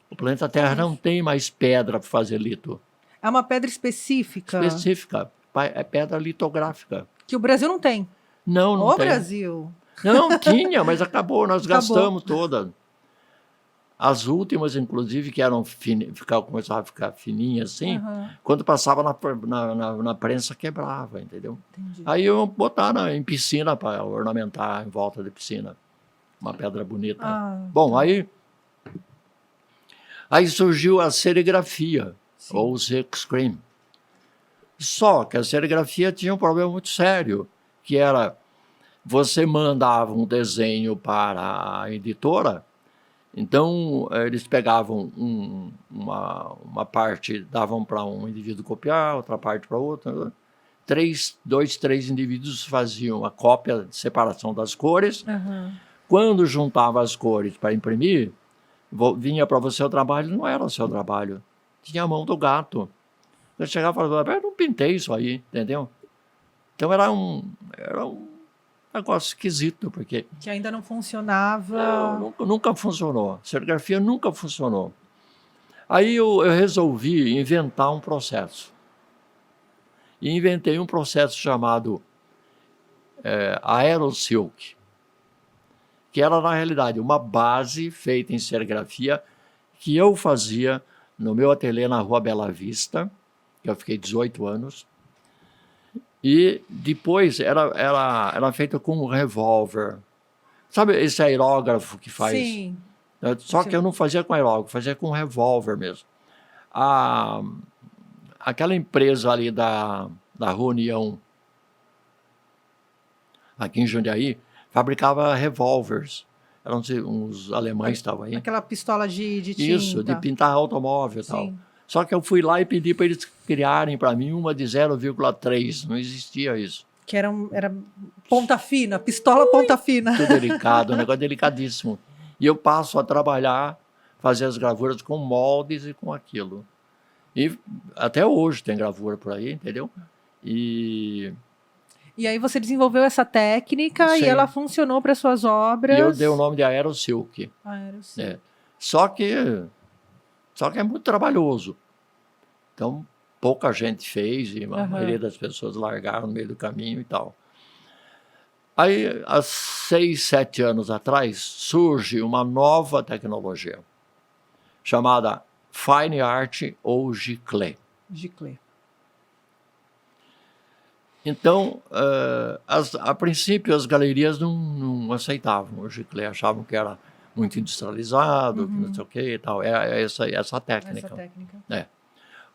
O planeta Terra não tem mais pedra para fazer lito. É uma pedra específica? Específica, é pedra litográfica. Que o Brasil não tem? Não Ô, tem. Brasil! Não, tinha, mas acabou, nós Acabou. gastamos toda. As últimas, inclusive, que eram começavam a ficar fininhas assim, quando passava na prensa, quebrava, entendeu? Entendi. Aí eu botar em piscina para ornamentar em volta da piscina. Uma pedra bonita. Bom, aí surgiu a serigrafia, ou o silkscreen. Só que a serigrafia tinha um problema muito sério, que era, você mandava um desenho para a editora. Então, eles pegavam uma parte, davam para um indivíduo copiar, outra parte para outro. Dois, três indivíduos faziam a cópia de separação das cores. Quando juntava as cores para imprimir, vinha para você o trabalho, não era o seu trabalho. Tinha a mão do gato. Eu chegava e falava, eu não pintei isso aí, entendeu? Então, era um negócio esquisito, porque... Que ainda não funcionava... Nunca funcionou. A serigrafia nunca funcionou. Aí eu resolvi inventar um processo. E inventei um processo chamado AeroSilk, que era, na realidade, uma base feita em serigrafia que eu fazia no meu ateliê na Rua Bela Vista, que eu fiquei 18 anos. E depois era feito com um revólver. Sabe esse aerógrafo que faz? Sim. Só que eu não fazia com aerógrafo, fazia com revólver mesmo. Aquela empresa ali da Rua União, aqui em Jundiaí, fabricava revólveres. Eram uns alemães que estavam aí. Aquela pistola de tinta. Isso, de pintar automóvel e tal. Só que eu fui lá e pedi para eles criarem para mim uma de 0,3. Não existia isso. Que era ponta fina, pistola ponta fina. Muito delicado, um negócio delicadíssimo. E eu passo a trabalhar, fazer as gravuras com moldes e com aquilo. E até hoje tem gravura por aí, entendeu? E aí você desenvolveu essa técnica. Sim. E ela funcionou para suas obras. E eu dei o nome de AeroSilk. AeroSilk. Só que é muito trabalhoso. Então, pouca gente fez e a maioria das pessoas largaram no meio do caminho e tal. Aí, há 6, 7 anos atrás, surge uma nova tecnologia chamada Fine Art ou Giclée. Giclée. Então, a princípio, as galerias não aceitavam o Giclée, achavam que era muito industrializado, que não sei o que e tal. É essa técnica. Essa técnica.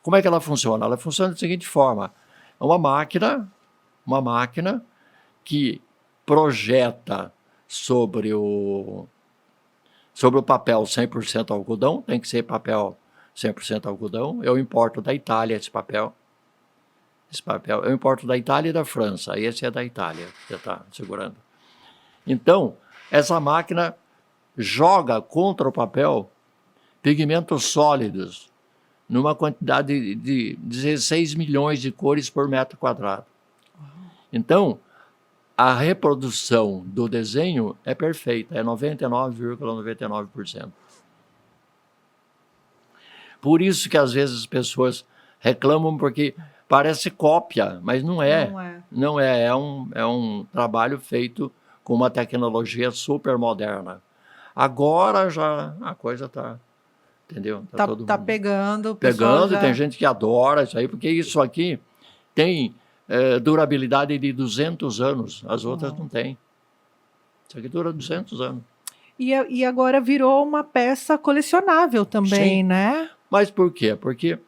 Como é que ela funciona? Ela funciona da seguinte forma. É uma máquina que projeta sobre o papel 100% algodão, tem que ser papel 100% algodão. Eu importo da Itália esse papel. Eu importo da Itália e da França. Esse é da Itália, que você está segurando. Então, essa máquina joga contra o papel pigmentos sólidos numa quantidade de 16 milhões de cores por metro quadrado. Então, a reprodução do desenho é perfeita, é 99,99%. Por isso que às vezes as pessoas reclamam porque parece cópia, mas não é. Não é. Não é, é um trabalho feito com uma tecnologia super moderna. Agora já a coisa está, entendeu? Tá todo mundo pegando, o pessoal pegando, já... tem gente que adora isso aí, porque isso aqui tem durabilidade de 200 anos, as outras não têm. Isso aqui dura 200 anos. E agora virou uma peça colecionável também, Sim. né? Mas por quê? Porque,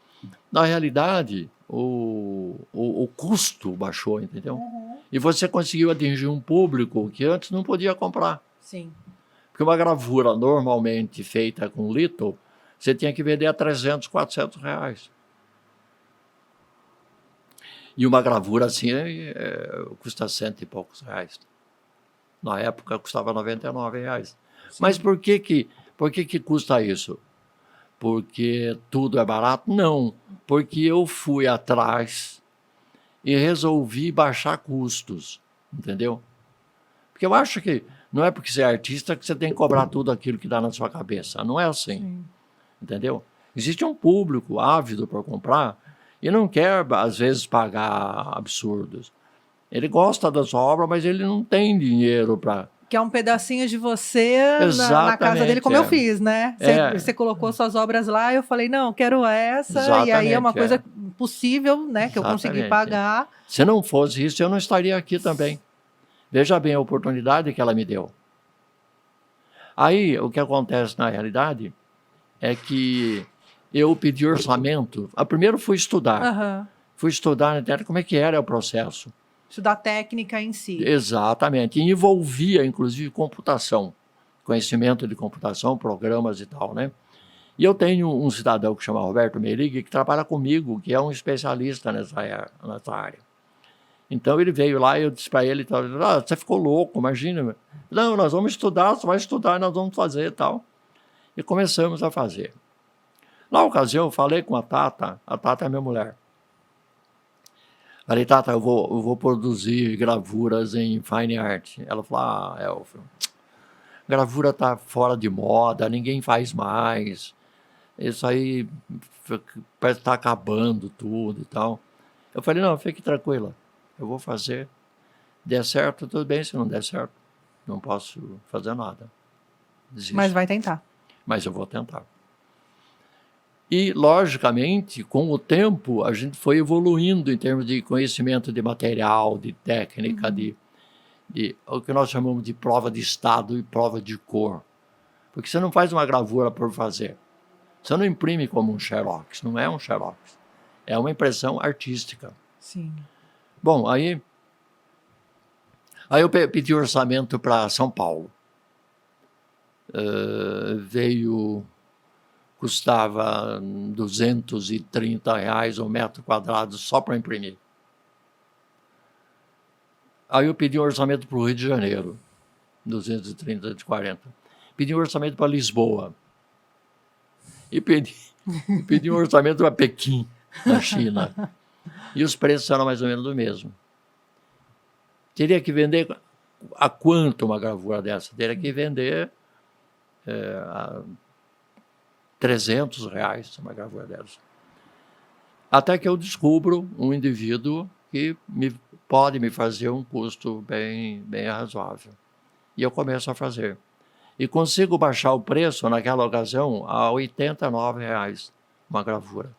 na realidade, o custo baixou, entendeu? E você conseguiu atingir um público que antes não podia comprar. Sim. Porque uma gravura normalmente feita com lito, você tinha que vender a 300, 400 reais. E uma gravura assim custa 100 e poucos reais. Na época custava 99 reais. Sim. Mas por que custa isso? Porque tudo é barato? Não, porque eu fui atrás e resolvi baixar custos, entendeu? Porque eu acho que não é porque você é artista que você tem que cobrar tudo aquilo que dá na sua cabeça. Não é assim, sim, entendeu? Existe um público ávido por comprar e não quer, às vezes, pagar absurdos. Ele gosta da sua obra, mas ele não tem dinheiro para... Que é um pedacinho de você na casa dele, como eu fiz, né? Você colocou suas obras lá, eu falei, não, quero essa, exatamente, e aí é uma coisa possível, né? Que eu consegui pagar. Se não fosse isso, eu não estaria aqui também. Veja bem a oportunidade que ela me deu. Aí, o que acontece na realidade é que eu pedi orçamento. Primeiro fui estudar. Fui estudar na internet como é que era o processo. Estudar a técnica em si. Exatamente. E envolvia, inclusive, computação. Conhecimento de computação, programas e tal, né? E eu tenho um cidadão que chama Roberto Merig, que trabalha comigo, que é um especialista nessa área. Então ele veio lá e eu disse para ele, você ficou louco, imagina. Não, nós vamos estudar, você vai estudar e nós vamos fazer e tal. E começamos a fazer. Na ocasião, eu falei com a Tata é minha mulher. Falei, Tata, eu vou produzir gravuras em fine art. Ela falou, Elfio, gravura tá fora de moda, ninguém faz mais. Isso aí parece que tá acabando tudo e tal. Eu falei, não, fique tranquila, eu vou fazer. Der certo, tudo bem, se não der certo, não posso fazer nada. Desisto. Mas vai tentar. Mas eu vou tentar. E, logicamente, com o tempo, a gente foi evoluindo em termos de conhecimento de material, de técnica, de o que nós chamamos de prova de estado e prova de cor. Porque você não faz uma gravura por fazer. Você não imprime como um xerox, não é um xerox. É uma impressão artística. Sim. Bom, aí eu pedi orçamento para São Paulo. Custava R$230 um metro quadrado só para imprimir. Aí eu pedi um orçamento para o Rio de Janeiro, 230, 240. Pedi um orçamento para Lisboa. E pedi um orçamento para Pequim, na China. E os preços eram mais ou menos o mesmo. Teria que vender a quanto uma gravura dessa? Teria que vender a R$300 uma gravura dessa. Até que eu descubro um indivíduo que pode me fazer um custo bem razoável. E eu começo a fazer. E consigo baixar o preço, naquela ocasião, a R$89 uma gravura.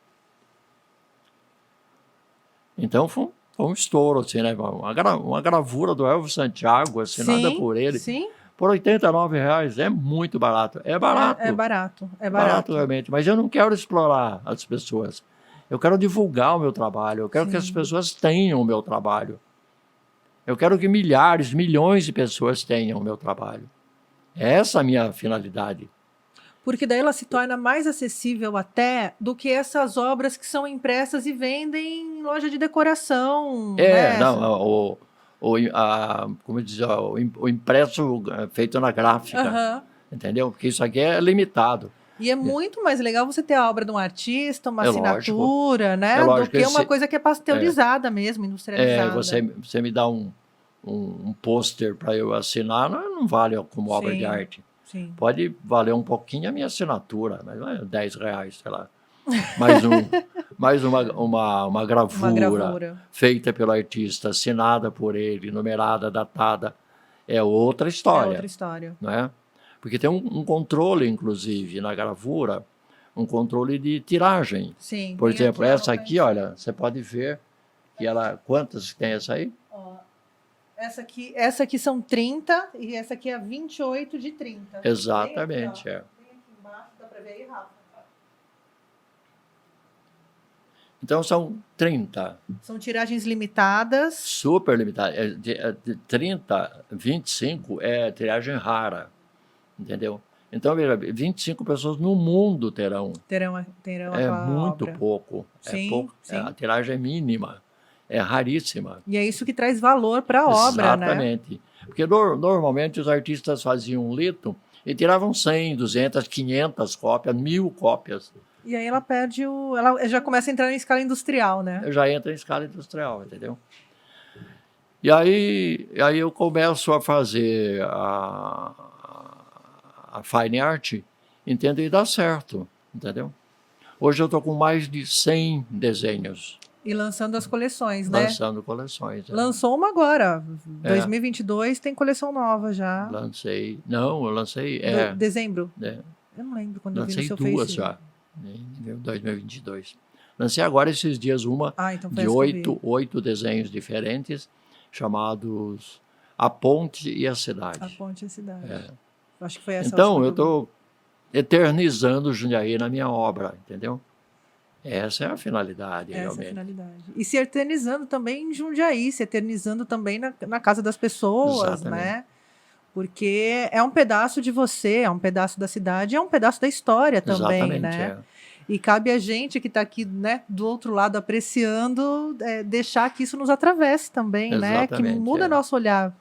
Então foi um estouro, assim, né? Uma gravura do Elvis Santiago, assinada por ele. Sim. Por R$89 é muito barato. É barato. É barato. Barato realmente. Mas eu não quero explorar as pessoas. Eu quero divulgar o meu trabalho. Eu quero que as pessoas tenham o meu trabalho. Eu quero que milhares, milhões de pessoas tenham o meu trabalho. Essa é a minha finalidade. Porque daí ela se torna mais acessível até do que essas obras que são impressas e vendem em loja de decoração. Como diz, o impresso feito na gráfica, entendeu? Porque isso aqui é limitado. E é muito mais legal você ter a obra de um artista, uma É lógico. assinatura, né? É lógico Do que que uma coisa que é pasteurizada mesmo, industrializada. você me dá um pôster para eu assinar, não vale como obra de Sim, arte. sim. Pode valer um pouquinho a minha assinatura, mas não é R$10, sei lá. Mais uma gravura, Uma gravura. feita pelo artista, assinada por ele, numerada, datada. É outra É história, outra história. não é? Porque tem um controle, inclusive, na gravura, um controle de tiragem. Sim. Por tem exemplo, aqui, ó, essa no aqui, pé. olha, você pode ver que ela... Quantas tem essa aí? Ó, essa aqui são 30 e essa aqui é 28 de 30. Exatamente, Bem é. aqui embaixo, dá pra ver aí, Rafa? Então são 30, São tiragens limitadas. super limitadas. De 30, 25 é tiragem rara, entendeu? Então, veja, 25 pessoas no mundo terão. Terão É aquela muito obra. pouco. Sim, É pouco. sim. A tiragem é mínima. É raríssima. E é isso que traz valor para a obra, né? Exatamente. Porque normalmente os artistas faziam um litro e tiravam 100, 200, 500 cópias, 1000 cópias. E aí ela perde ela já começa a entrar em escala industrial, né? Já entra em escala industrial, entendeu? E aí eu começo a fazer a fine art, entendo, e dá certo, entendeu? Hoje eu estou com mais de 100 desenhos. E lançando as coleções, né? Lançando coleções. Lançou uma agora. 2022 tem coleção nova já. Lancei. Não, eu lancei. Dezembro? É, Eu não lembro quando eu vi no lancei seu duas Face. já, em 2022. Lancei agora esses dias uma Então foi de essa que eu vi. 8 desenhos diferentes, chamados A Ponte e a Cidade. A Ponte e a Cidade. Acho que foi essa Então, última eu estou eternizando Jundiaí na minha obra, entendeu? Essa é a finalidade, Essa realmente. é a finalidade. E se eternizando também em Jundiaí, se eternizando também na casa das pessoas, Exatamente. né? Porque é um pedaço de você, é um pedaço da cidade, é um pedaço da história também, Exatamente, né? E cabe a gente que está aqui, né, do outro lado apreciando, deixar que isso nos atravesse também, né? Que Exatamente, muda nosso olhar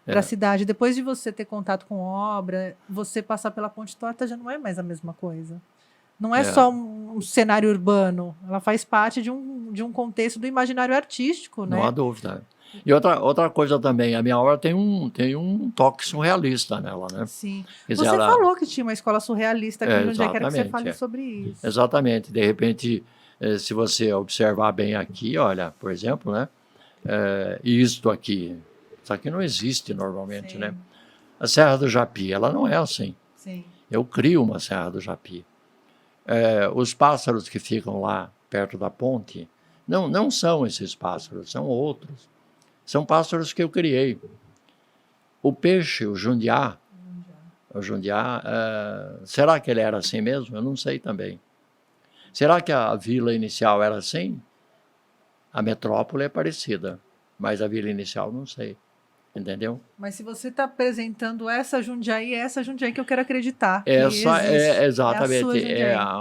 para a É. cidade. Depois de você ter contato com obra, você passar pela Ponte Torta já não é mais a mesma coisa. Não é só um cenário urbano, ela faz parte de um contexto do imaginário artístico, né? Não há dúvida. E outra coisa também, a minha obra tem um toque surrealista nela, né? Sim. Quer dizer, Você falou que tinha uma escola surrealista aqui, onde quero que você fale sobre isso. Exatamente. De repente, se você observar bem aqui, olha, por exemplo, né? Isto aqui não existe normalmente, Sim. né? A Serra do Japi, ela não é assim. Sim. Eu crio uma Serra do Japi. Os pássaros que ficam lá perto da ponte, não são esses pássaros, são outros. São pássaros que eu criei. O peixe, o jundiá, será que ele era assim mesmo? Eu não sei também. Será que a vila inicial era assim? A metrópole é parecida, mas a vila inicial não sei. Entendeu? Mas se você está apresentando essa Jundiaí, é essa Jundiaí que eu quero acreditar. Essa é exatamente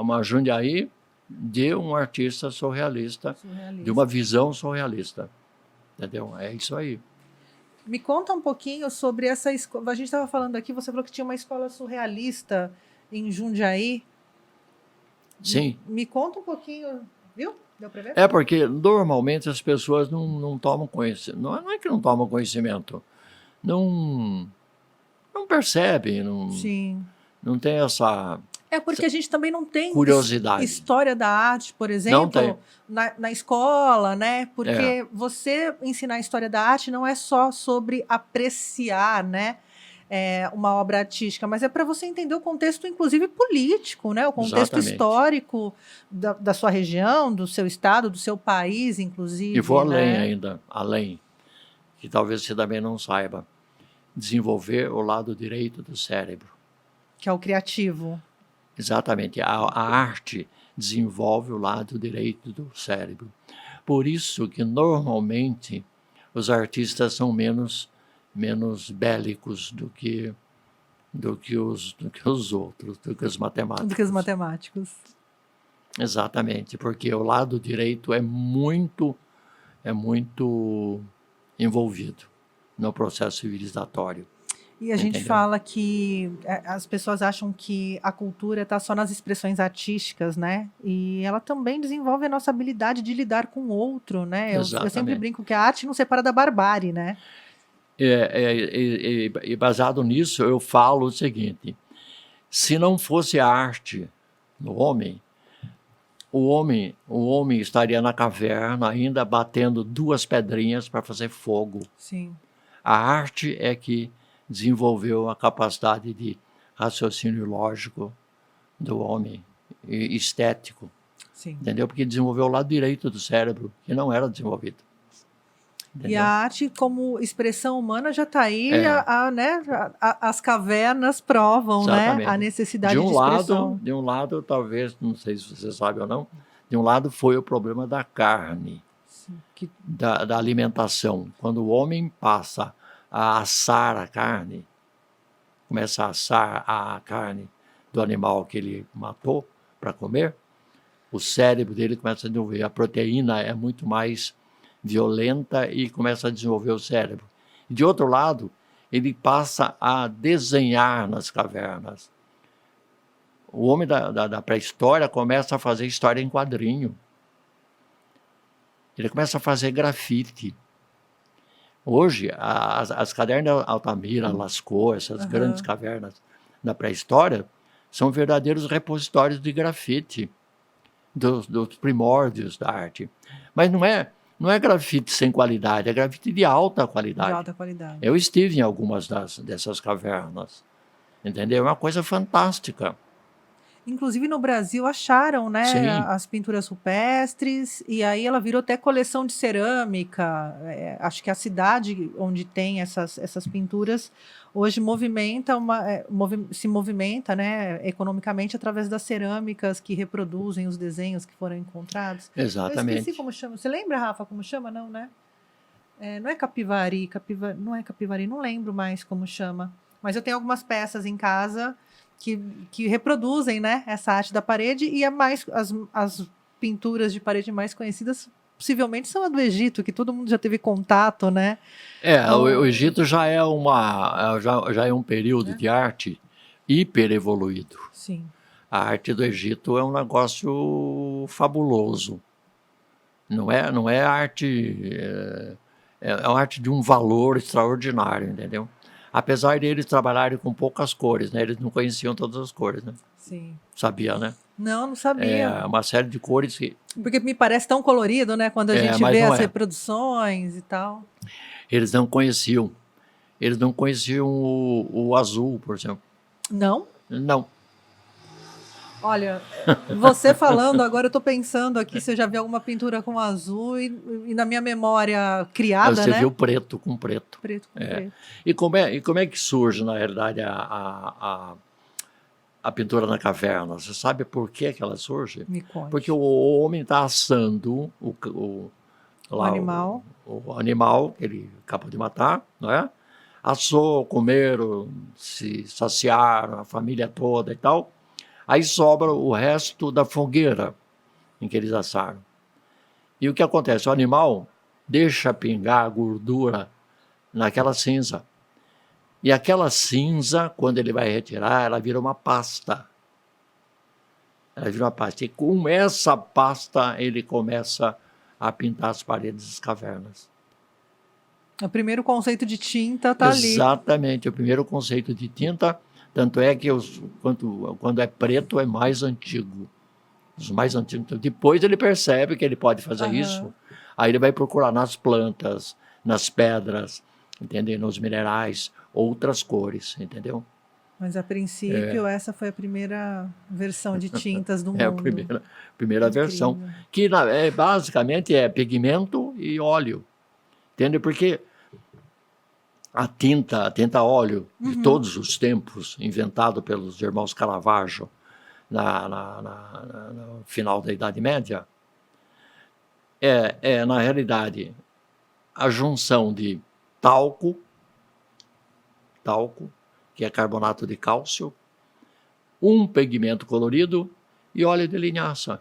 uma Jundiaí de um artista surrealista, de uma visão surrealista. Entendeu? É isso aí. Me conta um pouquinho sobre essa escola. A gente estava falando aqui, você falou que tinha uma escola surrealista em Jundiaí. Sim. Me conta um pouquinho, viu? Deu para ver? É porque normalmente as pessoas não tomam conhecimento. Não é que não tomam conhecimento. Não percebem. Sim. Não tem essa... É porque a gente também não tem curiosidade. História da arte, por exemplo, na escola, né? Porque você ensinar a história da arte não é só sobre apreciar, né? Uma obra artística, mas é para você entender o contexto, inclusive político, né? O contexto histórico da sua região, do seu estado, do seu país, inclusive. E vou além ainda, que talvez você também não saiba, desenvolver o lado direito do cérebro. Que é o criativo. Exatamente. A arte desenvolve o lado direito do cérebro. Por isso que, normalmente, os artistas são menos bélicos do que os outros, do que os matemáticos. Do que os matemáticos. Exatamente, porque o lado direito é muito envolvido no processo civilizatório. E a gente entendeu? fala que as pessoas acham que a cultura está só nas expressões artísticas, né? E ela também desenvolve a nossa habilidade de lidar com o outro, né? Eu sempre Exatamente. brinco que a arte não separa da barbárie, né? E baseado nisso, eu falo o seguinte: se não fosse a arte do homem, o homem estaria na caverna ainda batendo duas pedrinhas para fazer fogo. Sim, A arte é que desenvolveu a capacidade de raciocínio lógico do homem, e estético, sim. entendeu? Porque desenvolveu o lado direito do cérebro, que não era desenvolvido, E a entendeu? arte, como expressão humana, já está aí, É, né? As cavernas provam, né? A exatamente. necessidade de expressão. De um lado, talvez, não sei se você sabe ou não, de um lado foi o problema da carne, Sim, que, da alimentação. Quando o homem passa a assar a carne, começa a assar a carne do animal que ele matou para comer, o cérebro dele começa a desenvolver. A proteína é muito mais violenta e começa a desenvolver o cérebro. E, de outro lado, ele passa a desenhar nas cavernas. O homem da pré-história começa a fazer história em quadrinho. Ele começa a fazer grafite. Hoje, as cavernas Altamira, Lascaux, essas grandes aham. cavernas da pré-história, são verdadeiros repositórios de grafite, dos primórdios da arte. Mas não é grafite sem qualidade, é grafite de alta De qualidade. alta qualidade. Eu estive em algumas dessas cavernas, entendeu? É uma coisa fantástica. Inclusive no Brasil acharam, né, Sim, as pinturas rupestres, e aí ela virou até coleção de cerâmica. Acho que a cidade onde tem essas pinturas hoje se movimenta, né, economicamente através das cerâmicas que reproduzem os desenhos que foram encontrados. Eu esqueci exatamente. como chama. Você lembra, Rafa, como chama? Não, né? Não é Capivari, não é Capivari, não lembro mais como chama. Mas eu tenho algumas peças em casa que reproduzem, né, essa arte da parede, e as pinturas de parede mais conhecidas possivelmente são a do Egito, que todo mundo já teve contato, né? O Então, Egito já é um período né? de arte hiper evoluído. Sim. A arte do Egito é um negócio fabuloso. Não é arte, é uma arte de um valor extraordinário, entendeu? Apesar de eles trabalharem com poucas cores, né? Eles não conheciam todas as cores, né? Sim. Sabia, né? Não É sabia. uma série de cores que, Porque me parece tão colorido, né, quando a gente mas vê não as é. reproduções e tal. Eles não conheciam. Eles não conheciam o azul, por exemplo. Não? Não. Olha, você falando, agora eu estou pensando aqui se eu já vi alguma pintura com azul e na minha memória criada, Você né? viu preto com preto. Preto com preto. E como é que surge, na realidade, a pintura na caverna? Você sabe por que ela surge? Me Porque conte. o homem está assando O animal. o animal que ele acabou de matar, não é? Assou, comeram, se saciaram, a família toda e tal. Aí sobra o resto da fogueira em que eles assaram. E o que acontece? O animal deixa pingar a gordura naquela cinza. E aquela cinza, quando ele vai retirar, ela vira uma pasta. Ela vira uma pasta. E com essa pasta, ele começa a pintar as paredes das cavernas. O primeiro conceito de tinta tá ali. Exatamente, o primeiro conceito de tinta, tanto é que quando é preto é mais antigo. Os mais antigos. Então, depois ele percebe que ele pode fazer isso, aí ele vai procurar nas plantas, nas pedras, entendeu? Nos minerais, outras cores, entendeu? Mas a princípio, essa foi a primeira versão de tintas do É a mundo. primeira versão, Incrível. que basicamente é pigmento e óleo, entende? Porque a tinta a óleo de todos os tempos, inventado pelos irmãos Caravaggio no final da Idade Média, na realidade, a junção de talco, que é carbonato de cálcio, um pigmento colorido e óleo de linhaça.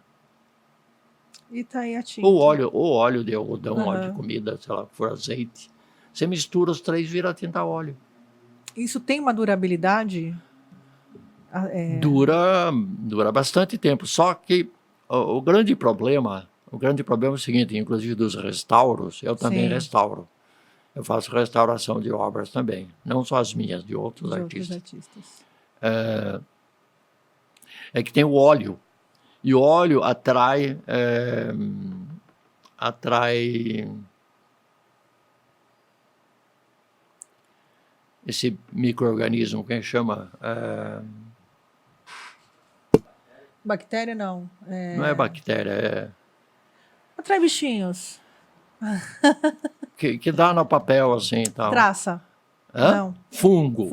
E tá aí a tinta. Ou óleo de algodão, óleo de comida, sei lá, for azeite. Você mistura os três, vira tinta a óleo. Isso tem uma durabilidade? Dura bastante tempo. Só que o grande problema é o seguinte, inclusive dos restauros, eu também Sim. restauro. Eu faço restauração de obras também, não só as minhas, de outros De artistas. outros artistas. É que tem o óleo. E o óleo atrai esse micro-organismo, quem chama? Bactéria não. Não é bactéria, Atrai bichinhos. que dá no papel assim e tal. Traça. Hã? Não. Fungo.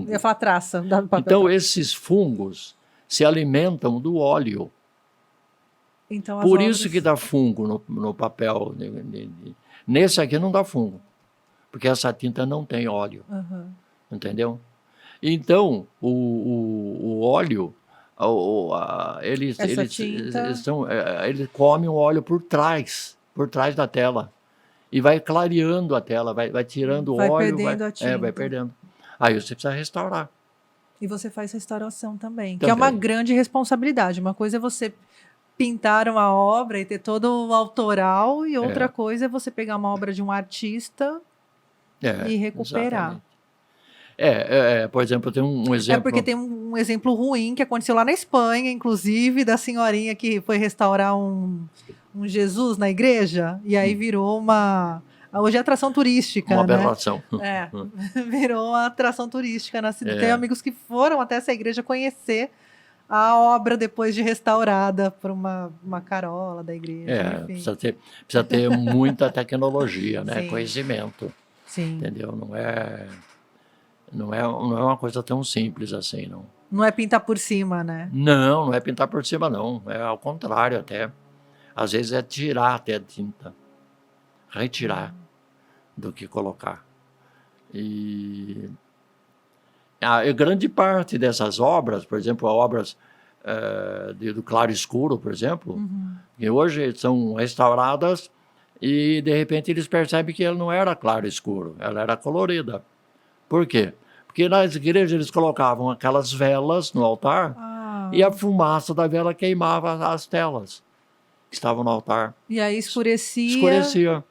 Eu ia falar traça. Dá no papel. Então, esses fungos se alimentam do óleo. Então, Por isso que dá fungo no papel. Nesse aqui não dá fungo, porque essa tinta não tem óleo. Uhum. Entendeu? Então, o óleo, eles comem o óleo por trás da tela. E vai clareando a tela, vai tirando o óleo. Vai perdendo a tinta. Vai perdendo. Aí você precisa restaurar. E você faz restauração também, que é uma grande responsabilidade. Uma coisa é você pintar uma obra e ter todo o autoral, e outra coisa é você pegar uma obra de um artista e recuperar. Por exemplo, tem um exemplo... porque tem um exemplo ruim que aconteceu lá na Espanha, inclusive, da senhorinha que foi restaurar um Jesus na igreja, e aí virou uma... Hoje é atração turística, uma aberração. Virou uma atração turística na cidade. Tem amigos que foram até essa igreja conhecer a obra depois de restaurada por uma carola da igreja. Precisa ter muita tecnologia, né? Sim. Conhecimento. Sim. Entendeu? Não é uma coisa tão simples assim, não. Não é pintar por cima, né? Não é pintar por cima, não. É ao contrário até. Às vezes é tirar até a tinta. Retirar do que colocar. E a grande parte dessas obras, por exemplo, obras do claro escuro, por exemplo, que hoje são restauradas e, de repente, eles percebem que ela não era claro escuro, ela era colorida. Por quê? Porque nas igrejas eles colocavam aquelas velas no altar e a fumaça da vela queimava as telas que estavam no altar. E aí escurecia. Escurecia.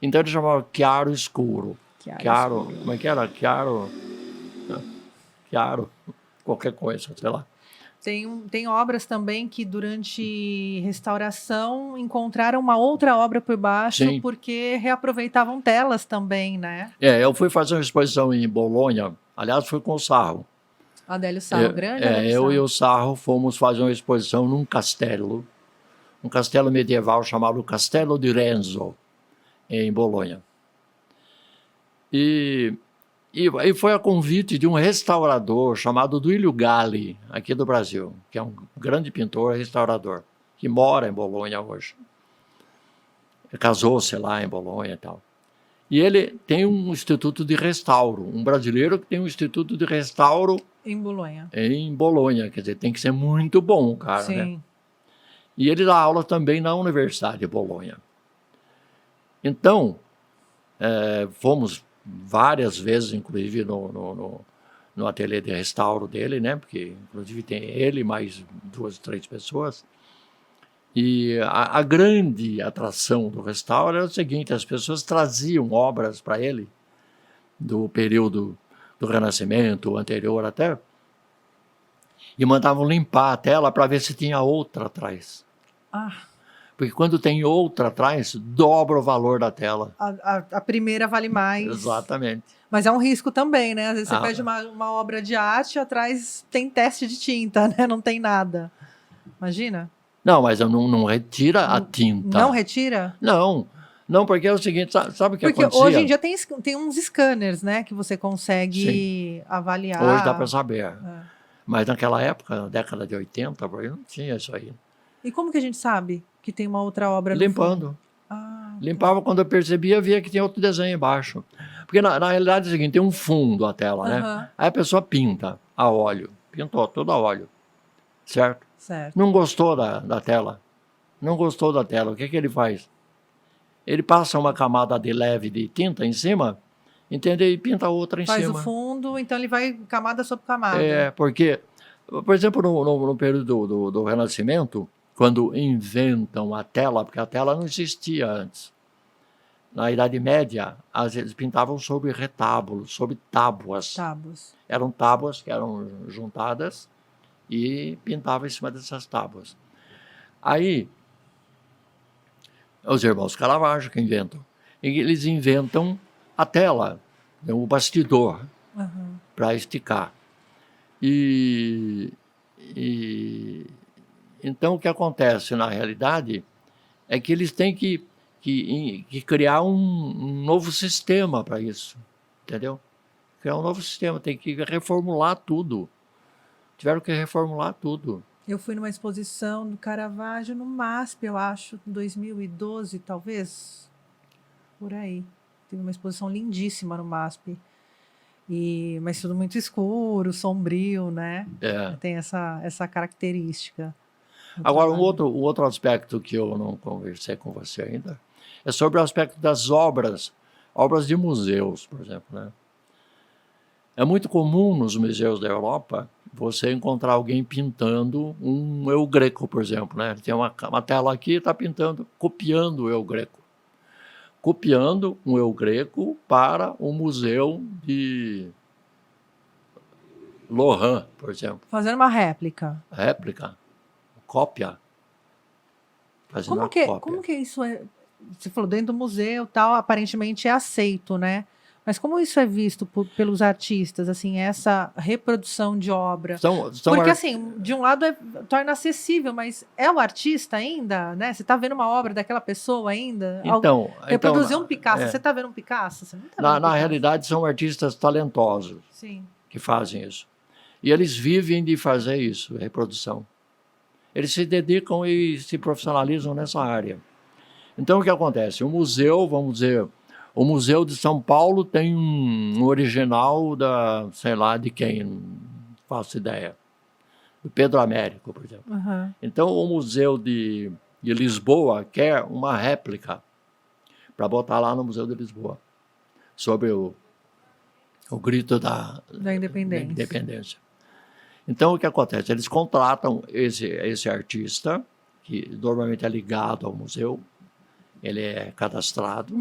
Então eles chamavam chiaro escuro. Chiaro. Como é que era? Chiaro. Qualquer coisa, sei lá. Tem obras também que durante restauração encontraram uma outra obra por baixo. Sim. Porque reaproveitavam telas também, né? Eu fui fazer uma exposição em Bolonha, aliás, fui com o Sarro. Adélio Sarro, grande Adélio eu Sarro. E o Sarro fomos fazer uma exposição num castelo, um castelo medieval chamado Castelo di Renzo, em Bolonha. E foi a convite de um restaurador chamado Duílio Galli, aqui do Brasil, que é um grande pintor e restaurador, que mora em Bolonha hoje. Casou-se lá em Bolonha e tal. E ele tem um instituto de restauro, um brasileiro que tem um instituto de restauro em Bolonha. Em Bolonha, quer dizer, tem que ser muito bom, cara, Sim. né? E ele dá aula também na Universidade de Bolonha. Então, fomos várias vezes, inclusive, no ateliê de restauro dele, né? Porque, inclusive, tem ele mais 2, 3 pessoas. E a grande atração do restauro era o seguinte: as pessoas traziam obras para ele do período do Renascimento, anterior até, e mandavam limpar a tela para ver se tinha outra atrás. Porque quando tem outra atrás, dobra o valor da tela. A primeira vale mais. Exatamente. Mas é um risco também, né? Às vezes você pede uma obra de arte, atrás tem teste de tinta, né? Não tem nada. Imagina? Não, mas não retira a tinta. Não retira? Não, porque é o seguinte, sabe o que acontecia? Porque hoje em dia tem uns scanners, né? Que você consegue avaliar. Hoje dá para saber. Mas naquela época, na década de 80, não tinha isso aí. E como que a gente sabe que tem uma outra obra limpando? Limpava, quando eu percebia, via que tinha outro desenho embaixo. Porque na realidade é o seguinte, tem um fundo a tela, né? Aí a pessoa pinta a óleo. Pintou tudo a óleo. Certo? Não gostou da tela. Não gostou da tela. O que ele faz? Ele passa uma camada de leve de tinta em cima entendeu? E pinta outra em Faz cima. o fundo, então ele vai camada sobre camada. Porque, por exemplo, no período do Renascimento, quando inventam a tela, porque a tela não existia antes. Na Idade Média, às vezes pintavam sobre retábulos, sobre tábuas. Tábuas. Eram tábuas que eram juntadas e pintavam em cima dessas tábuas. Aí, os irmãos Caravaggio que inventam. Eles inventam a tela, o bastidor, para esticar. E então o que acontece na realidade é que eles têm que criar um novo sistema para isso, entendeu? Criar um novo sistema, tem que reformular tudo. Tiveram que reformular tudo. Eu fui numa exposição do Caravaggio no MASP, eu acho, em 2012, talvez, por aí. Teve uma exposição lindíssima no MASP. Mas tudo muito escuro, sombrio, né? Tem essa característica. Agora, um outro aspecto que eu não conversei com você ainda é sobre o aspecto das obras de museus, por exemplo, né? É muito comum nos museus da Europa você encontrar alguém pintando um Eu Greco, por exemplo, né? Tem uma tela aqui, está pintando, copiando o Eu Greco. Copiando um Eu Greco para o museu de Lohan, por exemplo. Fazendo uma réplica. Réplica. Cópia. Fazendo uma cópia. Como que isso é? Você falou dentro do museu, tal, aparentemente é aceito, né? Mas como isso é visto pelos artistas, assim, essa reprodução de obra? Porque, assim, de um lado torna acessível, mas é o artista ainda, né? Você está vendo uma obra daquela pessoa ainda? Reproduzir um Picasso, você está vendo um Picasso? Você não tá vendo um Picasso. Na realidade, são artistas talentosos. Sim. Que fazem isso. E eles vivem de fazer isso, reprodução. Eles se dedicam e se profissionalizam nessa área. Então, o que acontece? O museu, vamos dizer, o Museu de São Paulo tem um original sei lá, de quem, não faço ideia. Do Pedro Américo, por exemplo. Então, o Museu de Lisboa quer uma réplica para botar lá no Museu de Lisboa, sobre o grito da independência. Então, o que acontece? Eles contratam esse artista, que normalmente é ligado ao museu, ele é cadastrado,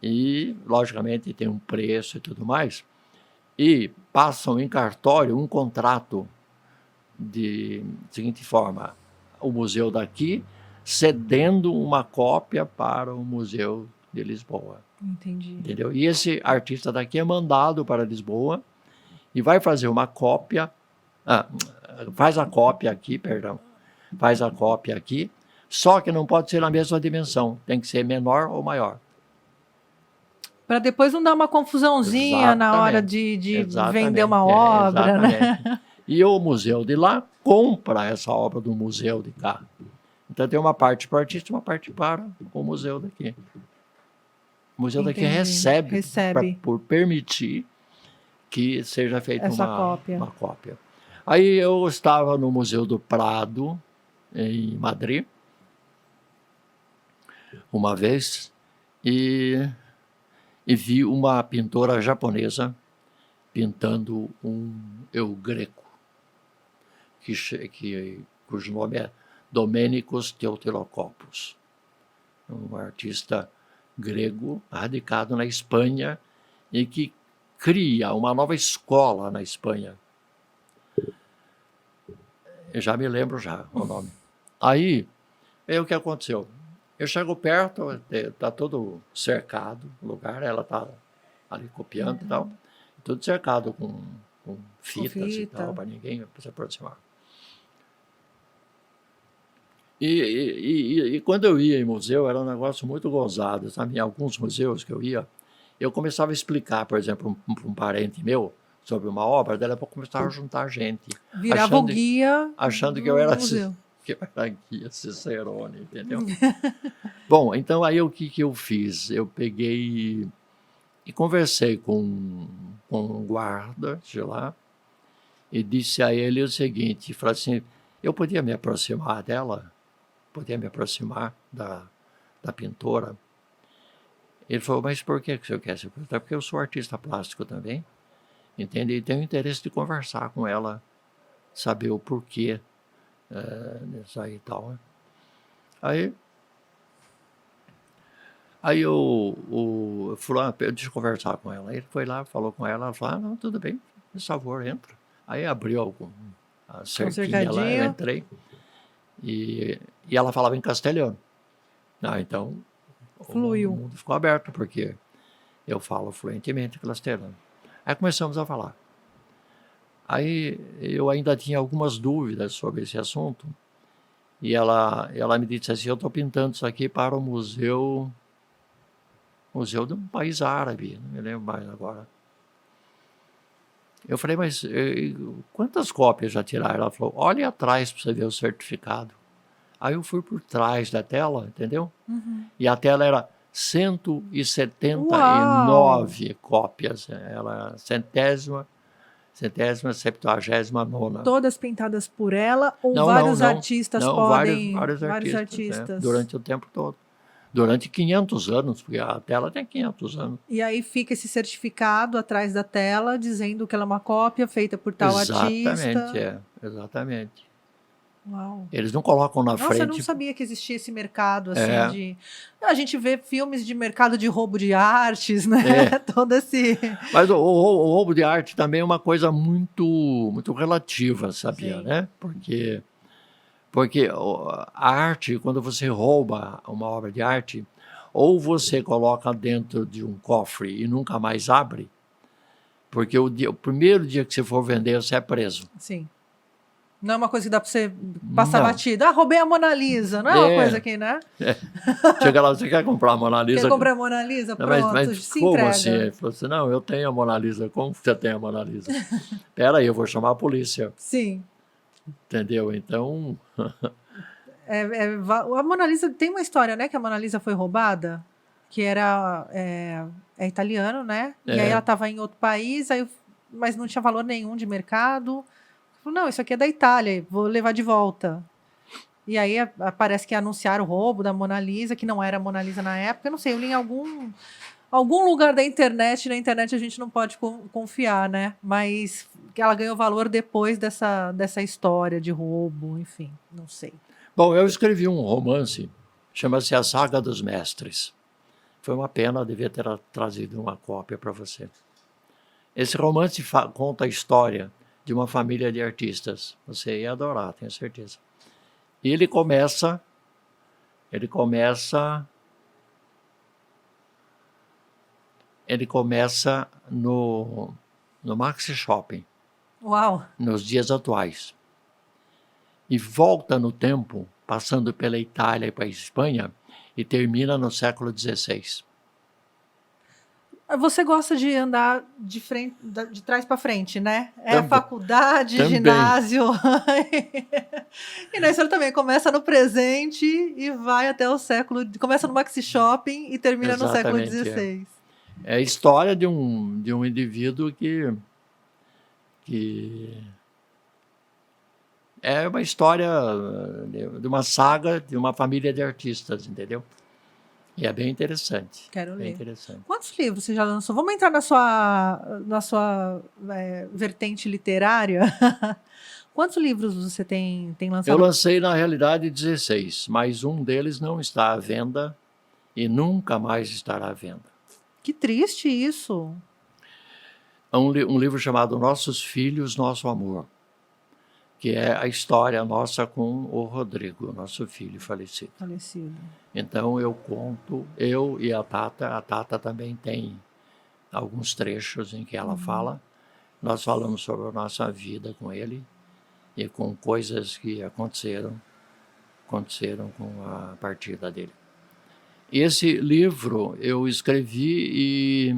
e, logicamente, tem um preço e tudo mais, e passam em cartório um contrato de seguinte forma: o museu daqui cedendo uma cópia para o Museu de Lisboa. Entendi. Entendeu? E esse artista daqui é mandado para Lisboa e vai fazer uma cópia, faz a cópia aqui, só que não pode ser na mesma dimensão, tem que ser menor ou maior. Para depois não dar uma confusãozinha na hora de vender uma obra, né? E o museu de lá compra essa obra do museu de cá. Então tem uma parte para o artista e uma parte para o museu daqui. O museu daqui recebe. Por permitir que seja feita uma cópia. Aí eu estava no Museu do Prado, em Madrid, uma vez, e vi uma pintora japonesa pintando um Eu Greco, cujo nome é Domenicos Theotokopoulos, um artista grego radicado na Espanha e que cria uma nova escola na Espanha. Eu já me lembro o nome. Aí, o que aconteceu? Eu chego perto, está todo cercado o lugar, ela está ali copiando e tal, tudo cercado com fitas e tal, para ninguém se aproximar. E quando eu ia em museu, era um negócio muito gozado, sabe? Em alguns museus que eu ia, eu começava a explicar, por exemplo, para um parente meu, sobre uma obra, daí a pouco começava a juntar gente. Virava o guia achando que eu era guia Cicerone, entendeu? Bom, então aí o que eu fiz? Eu peguei e conversei com um guarda de lá e disse a ele o seguinte, falei assim, eu podia me aproximar dela? Podia me aproximar da pintora? Ele falou, mas por que o senhor quer se aposentar? Porque eu sou artista plástico também, entende? E tenho interesse de conversar com ela, saber o porquê disso aí e tal. Né? Aí o fulano, deixa eu conversar com ela. Aí ele foi lá, falou com ela falou, não, tudo bem, por favor, entra. Aí abriu a cerquinha lá, eu entrei. E ela falava em castelhano. Então, fluiu. o mundo ficou aberto, porque eu falo fluentemente castelhano. Aí começamos a falar. Aí eu ainda tinha algumas dúvidas sobre esse assunto. E ela me disse assim, eu estou pintando isso aqui para o museu de um país árabe, não me lembro mais agora. Eu falei, mas quantas cópias já tiraram? Ela falou, olhe atrás para você ver o certificado. Aí eu fui por trás da tela, entendeu? Uhum. E a tela era 179 cópias. Ela centésima, 79ª. Todas pintadas por ela ou Não, vários não. artistas Não, podem... vários artistas. Durante o tempo todo. Durante 500 anos, porque a tela tem 500 anos. E aí fica esse certificado atrás da tela, dizendo que ela é uma cópia feita por tal artista. Exatamente. Uau. Eles não colocam na frente... Nossa, eu não sabia que existia esse mercado, assim, de... A gente vê filmes de mercado de roubo de artes, né? Todo esse... Mas o roubo de arte também é uma coisa muito, muito relativa, sabia, Sim. né? Porque a arte, quando você rouba uma obra de arte, ou você coloca dentro de um cofre e nunca mais abre, porque o primeiro dia que você for vender, você é preso. Sim. Não é uma coisa que dá para você passar batida. Roubei a Mona Lisa. Não é uma coisa que, né? Chega lá, você quer comprar a Mona Lisa? Quer comprar a Mona Lisa? Pronto, mas se como entrega. assim? Ele falou assim, não, eu tenho a Mona Lisa. Como você tem a Mona Lisa? Espera aí, eu vou chamar a polícia. Sim. Entendeu? Então... a Mona Lisa tem uma história, né? Que a Mona Lisa foi roubada, que era italiano, né? E aí ela estava em outro país, mas não tinha valor nenhum de mercado. Falou, não, isso aqui é da Itália, vou levar de volta. E aí parece que anunciaram o roubo da Mona Lisa, que não era a Mona Lisa na época. Eu não sei, eu li em algum lugar da internet. Na internet a gente não pode confiar, né? Mas que ela ganhou valor depois dessa história de roubo, enfim, não sei. Bom, eu escrevi um romance, chama-se A Saga dos Mestres. Foi uma pena, eu devia ter trazido uma cópia para você. Esse romance conta a história de uma família de artistas. Você ia adorar, tenho certeza. E ele começa no Maxi Shopping. Uau! Nos dias atuais. E volta no tempo, passando pela Itália e para a Espanha, e termina no século XVI. Você gosta de andar de trás para frente, né? Faculdade, também. Ginásio. E na história também começa no presente e vai até o século... Começa no Maxi Shopping e termina no século XVI. É a história de um indivíduo que é uma história de uma saga de uma família de artistas, entendeu? E é bem interessante. Quero ler. Bem interessante. Quantos livros você já lançou? Vamos entrar na sua vertente literária. Quantos livros você tem lançado? Eu lancei, na realidade, 16, mas um deles não está à venda e nunca mais estará à venda. Que triste isso. É um livro chamado Nossos Filhos, Nosso Amor, que é a história nossa com o Rodrigo, nosso filho falecido. Então eu conto, eu e a Tata também tem alguns trechos em que ela fala. Nós falamos sobre a nossa vida com ele e com coisas que aconteceram com a partida dele. Esse livro eu escrevi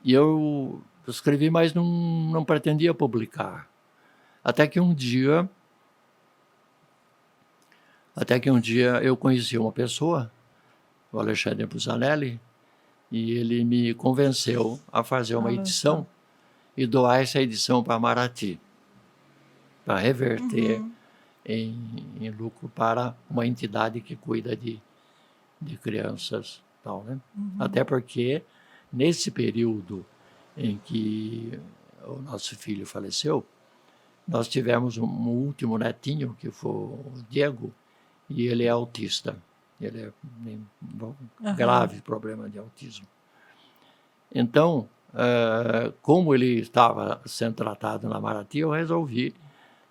e eu escrevi, mas não pretendia publicar. Até que um dia eu conheci uma pessoa, o Alexandre Busanelli, e ele me convenceu a fazer uma edição e doar essa edição para Maraty, para reverter em lucro para uma entidade que cuida de crianças tal, né? Uhum. Até porque, nesse período em que o nosso filho faleceu, nós tivemos um último netinho, que foi o Diego, e ele é autista. Ele é grave problema de autismo. Então, como ele estava sendo tratado na Maraty, eu resolvi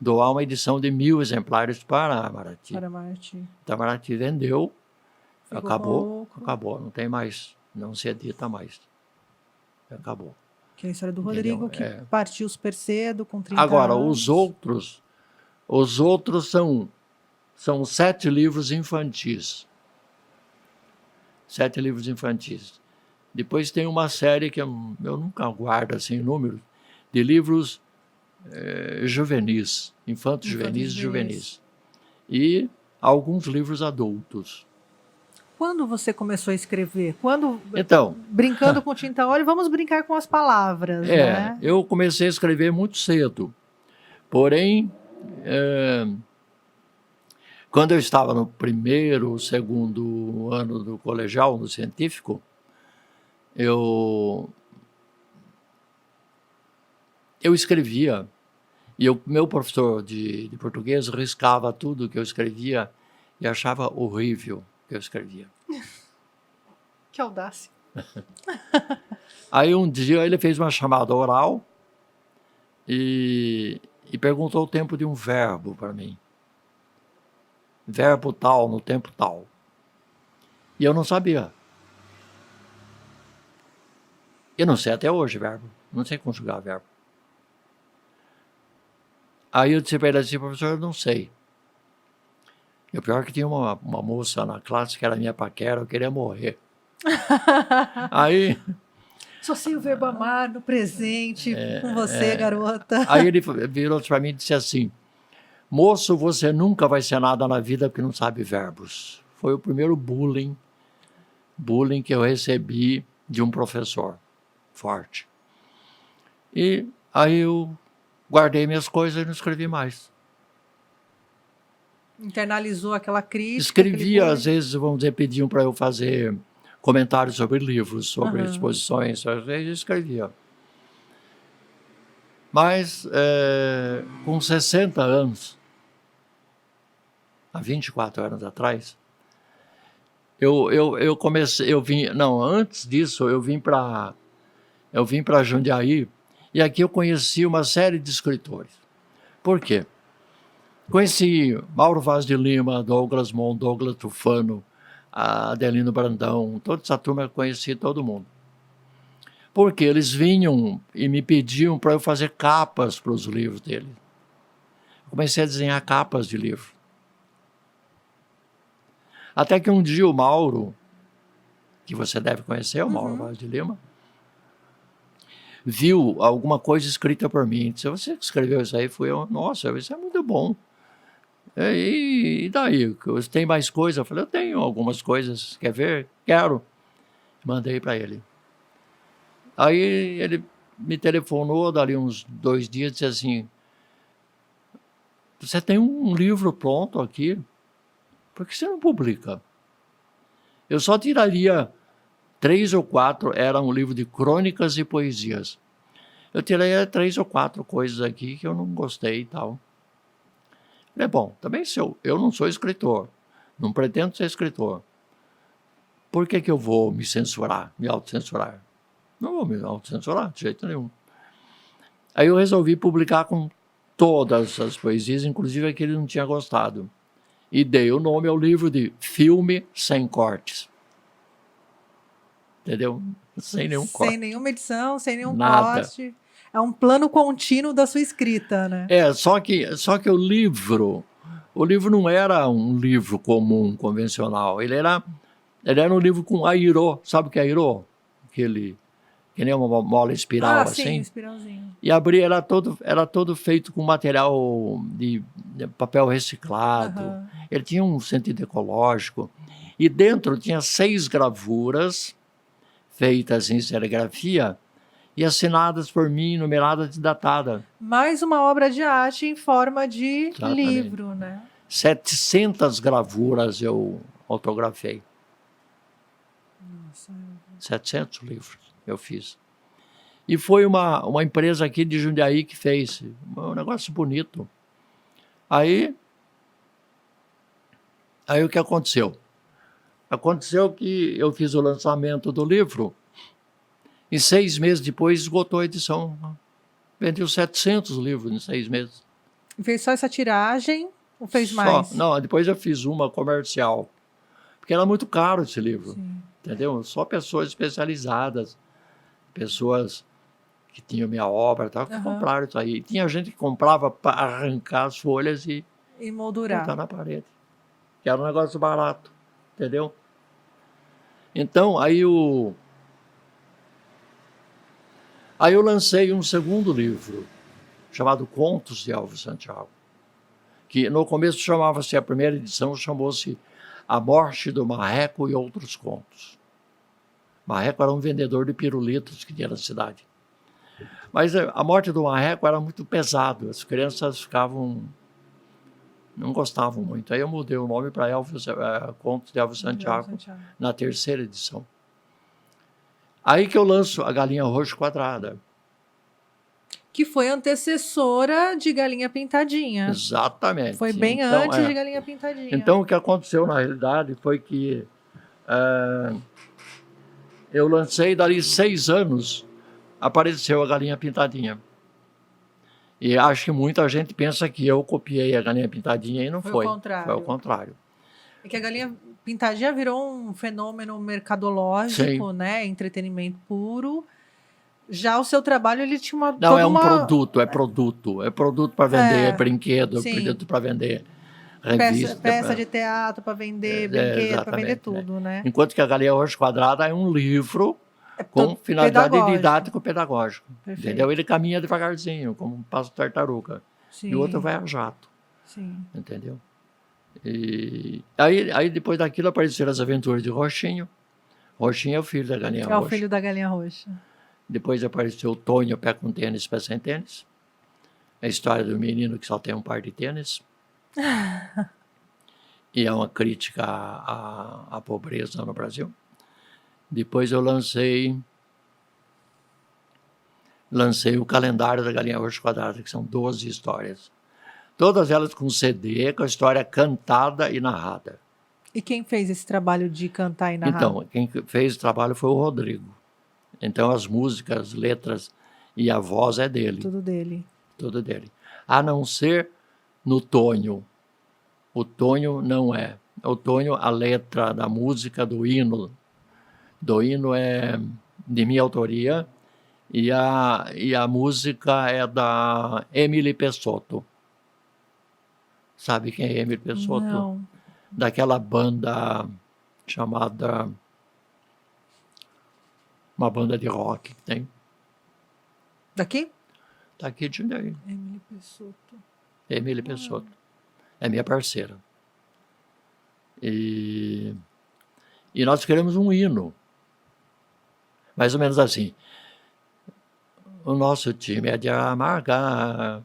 doar uma edição de 1000 exemplares para a Maraty. Para a Maraty. Então, a Maraty vendeu, Ficou acabou, pouco. não tem mais, não se edita mais. Acabou. Que é a história do Entendeu? Rodrigo, que partiu super cedo, com 30 Agora, anos. os outros são 7 livros infantis. 7 livros infantis. Depois tem uma série que eu nunca guardo assim números, de livros juvenis, infantos juvenis e juvenis. E alguns livros adultos. Quando você começou a escrever? Quando, então, brincando com tinta a óleo, vamos brincar com as palavras, né? Eu comecei a escrever muito cedo. Porém, quando eu estava no primeiro, segundo ano do colegial, no científico, eu escrevia, e meu professor de português riscava tudo que eu escrevia e achava horrível o que eu escrevia. Que audácia. Aí um dia ele fez uma chamada oral e perguntou o tempo de um verbo para mim. Verbo tal, no tempo tal. E eu não sabia. Eu não sei até hoje verbo. Não sei conjugar verbo. Aí eu disse para ele assim, professor, eu não sei. E o pior é que tinha uma moça na classe que era minha paquera, eu queria morrer. Aí... Só sei o verbo amar no presente, com você, garota. Aí ele virou para mim e disse assim, moço, você nunca vai ser nada na vida porque não sabe verbos. Foi o primeiro bullying que eu recebi de um professor forte. E aí eu guardei minhas coisas e não escrevi mais. Internalizou aquela crítica. Escrevia, às vezes, vamos dizer, pediam para eu fazer comentários sobre livros, sobre exposições, às vezes eu escrevia. Mas, com 60 anos, há 24 anos atrás, eu comecei, antes disso, eu vim para Jundiaí, e aqui eu conheci uma série de escritores. Por quê? Conheci Mauro Vaz de Lima, Douglas Mon, Douglas Tufano, Adelino Brandão, toda essa turma eu conheci todo mundo. Porque eles vinham e me pediam para eu fazer capas para os livros deles. Comecei a desenhar capas de livro. Até que um dia o Mauro, que você deve conhecer, o Mauro Vaz de Lima, viu alguma coisa escrita por mim. Disse, você que escreveu isso aí? Fui eu. Nossa, isso é muito bom. E daí? Tem mais coisa? Eu falei, eu tenho algumas coisas. Quer ver? Quero. Mandei para ele. Aí ele me telefonou, dali uns 2 dias, disse assim, você tem um livro pronto aqui, por que você não publica? Eu só tiraria 3 ou 4, era um livro de crônicas e poesias. Eu tirei 3 ou 4 coisas aqui que eu não gostei e tal. É bom, também eu não sou escritor, não pretendo ser escritor. Por que eu vou me censurar, me autocensurar? Não vou me autocensurar de jeito nenhum. Aí eu resolvi publicar com todas as poesias, inclusive a que ele não tinha gostado. E dei o nome ao livro de Filme Sem Cortes. Entendeu? Sem nenhum corte. Sem nenhuma edição, sem nenhum Nada. corte. É um plano contínuo da sua escrita, né? Só que o livro não era um livro comum, convencional. Ele era um livro com airô. Sabe o que é airô? Que nem uma mola espiral assim. Sim, espiralzinho. E era todo feito com material de papel reciclado. Ele tinha um sentido ecológico. E dentro tinha 6 gravuras feitas em serigrafia e assinadas por mim, numeradas e datadas. Mais uma obra de arte em forma de livro, né? 700 gravuras eu autografei. 700 livros eu fiz. E foi uma empresa aqui de Jundiaí que fez. Um negócio bonito. Aí o que aconteceu? Aconteceu que eu fiz o lançamento do livro e 6 meses depois esgotou a edição. Vendeu 700 livros em 6 meses. Fez só essa tiragem ou fez Só. mais? Não, depois eu fiz uma comercial. Porque era muito caro esse livro. Sim. Entendeu? Só pessoas especializadas, pessoas que tinham minha obra, tal, que compraram isso aí. Tinha gente que comprava para arrancar as folhas e moldurar. botar na parede. Que era um negócio barato, entendeu? Então, aí eu lancei um segundo livro, chamado Contos de Elvis Santiago, que no começo chamava-se, a primeira edição chamou-se A Morte do Marreco e Outros Contos. Marreco era um vendedor de pirulitos que tinha na cidade. Mas a morte do marreco era muito pesado, as crianças não gostavam muito. Aí eu mudei o nome para Contos de Elvis Santiago, na terceira edição. Aí que eu lanço A Galinha Roxa Quadrada. Que foi antecessora de Galinha Pintadinha. Exatamente. Foi bem antes de Galinha Pintadinha. Então o que aconteceu na realidade foi que eu lancei, dali 6 anos, apareceu a Galinha Pintadinha. E acho que muita gente pensa que eu copiei a Galinha Pintadinha e não foi. Foi o contrário. Foi o contrário. É que a Galinha Pintadinha virou um fenômeno mercadológico, né? Entretenimento puro. Já o seu trabalho, ele tinha uma... Não, é um produto, é produto. É produto para vender, brinquedo, produto para vender revista. Peça de teatro para vender, brinquedo, para vender tudo, né? Enquanto que a Galinha Roxa Quadrada é um livro com finalidade didático-pedagógico. Entendeu? Ele caminha devagarzinho, como um passo tartaruga. Sim. E o outro vai a jato. Sim. Entendeu? E aí depois daquilo apareceram as aventuras de Roxinho. Roxinho é o filho da Galinha Roxa. É o filho da Galinha Roxa. Depois apareceu o Tonho, Pé com Tênis, Pé Sem Tênis. É a história do menino que só tem um par de tênis. E é uma crítica à pobreza no Brasil. Depois eu lancei o calendário da Galinha Roxa Quadrada, que são 12 histórias. Todas elas com CD, com a história cantada e narrada. E quem fez esse trabalho de cantar e narrar? Então, quem fez o trabalho foi o Rodrigo. Então, as músicas, letras e a voz é dele. Tudo dele. Tudo dele. A não ser no Tonho. O Tonho não é. O Tonho, a letra da música, do hino é de minha autoria e a música é da Emily Pessotto. Sabe quem é Emily Pessotto? Não. Daquela banda chamada... Uma banda de rock que tem. Daqui? Daqui de Jundiaí. Emily Pessotto. Emily Pessotto. É minha parceira. E nós queremos um hino. Mais ou menos assim. O nosso time é de amargar.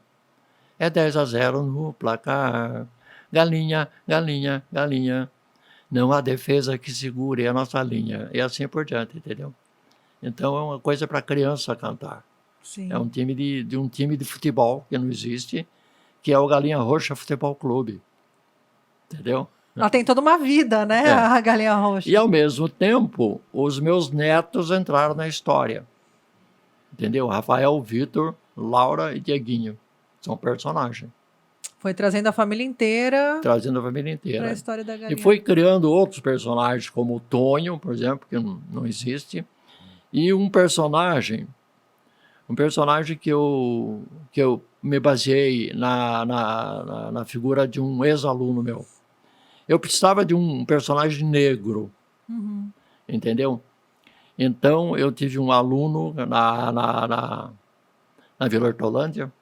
É 10-0 no placar. Galinha, galinha, galinha. Não há defesa que segure a nossa linha. E assim por diante, entendeu? Então é uma coisa para criança cantar. Sim. É um time de futebol que não existe, que é o Galinha Roxa Futebol Clube. Entendeu? Ela tem toda uma vida, né, a Galinha Roxa. E ao mesmo tempo, os meus netos entraram na história. Entendeu? Rafael, Vitor, Laura e Dieguinho. São personagens. Foi trazendo a família inteira. Trazendo a família inteira. Para a história da Galinha. E foi criando outros personagens, como o Tonho, por exemplo, que não existe. E um personagem que eu me baseei na figura de um ex-aluno meu. Eu precisava de um personagem negro, entendeu? Então, eu tive um aluno na Vila Hortolândia,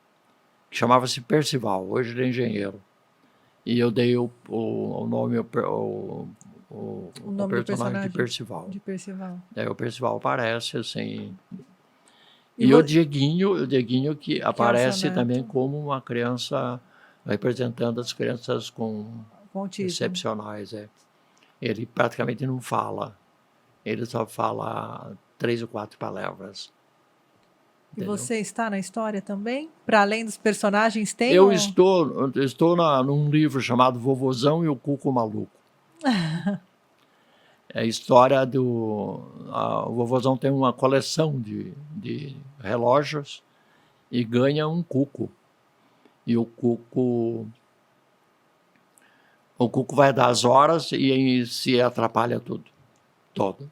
que chamava-se Percival, hoje ele é engenheiro. E eu dei o nome, o personagem de Percival. De Percival. O Percival aparece assim. E o Dieguinho que aparece também como uma criança, representando as crianças com excepcionais. Ele praticamente não fala. ele só fala 3 ou 4 palavras. E Entendeu? você está na história também? Para além dos personagens, tem Eu um... estou num livro chamado Vovozão e o Cuco Maluco. É a história do... o Vovozão tem uma coleção de relógios e ganha um cuco. E o cuco vai dar as horas e se atrapalha tudo. Todo.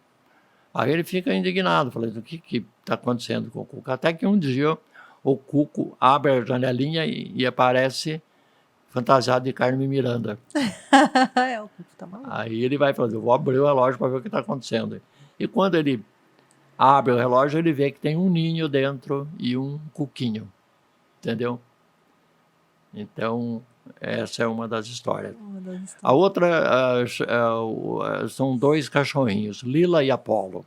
Aí ele fica indignado, falando, o que está acontecendo com o cuco? Até que um dia o cuco abre a janelinha e aparece fantasiado de Carmen Miranda. O Cuco tá maluco. Aí ele vai falando, eu vou abrir o relógio para ver o que está acontecendo. E quando ele abre o relógio, ele vê que tem um ninho dentro e um cuquinho. Entendeu? Então, essa é uma das histórias. A outra são 2 cachorrinhos, Lila e Apolo.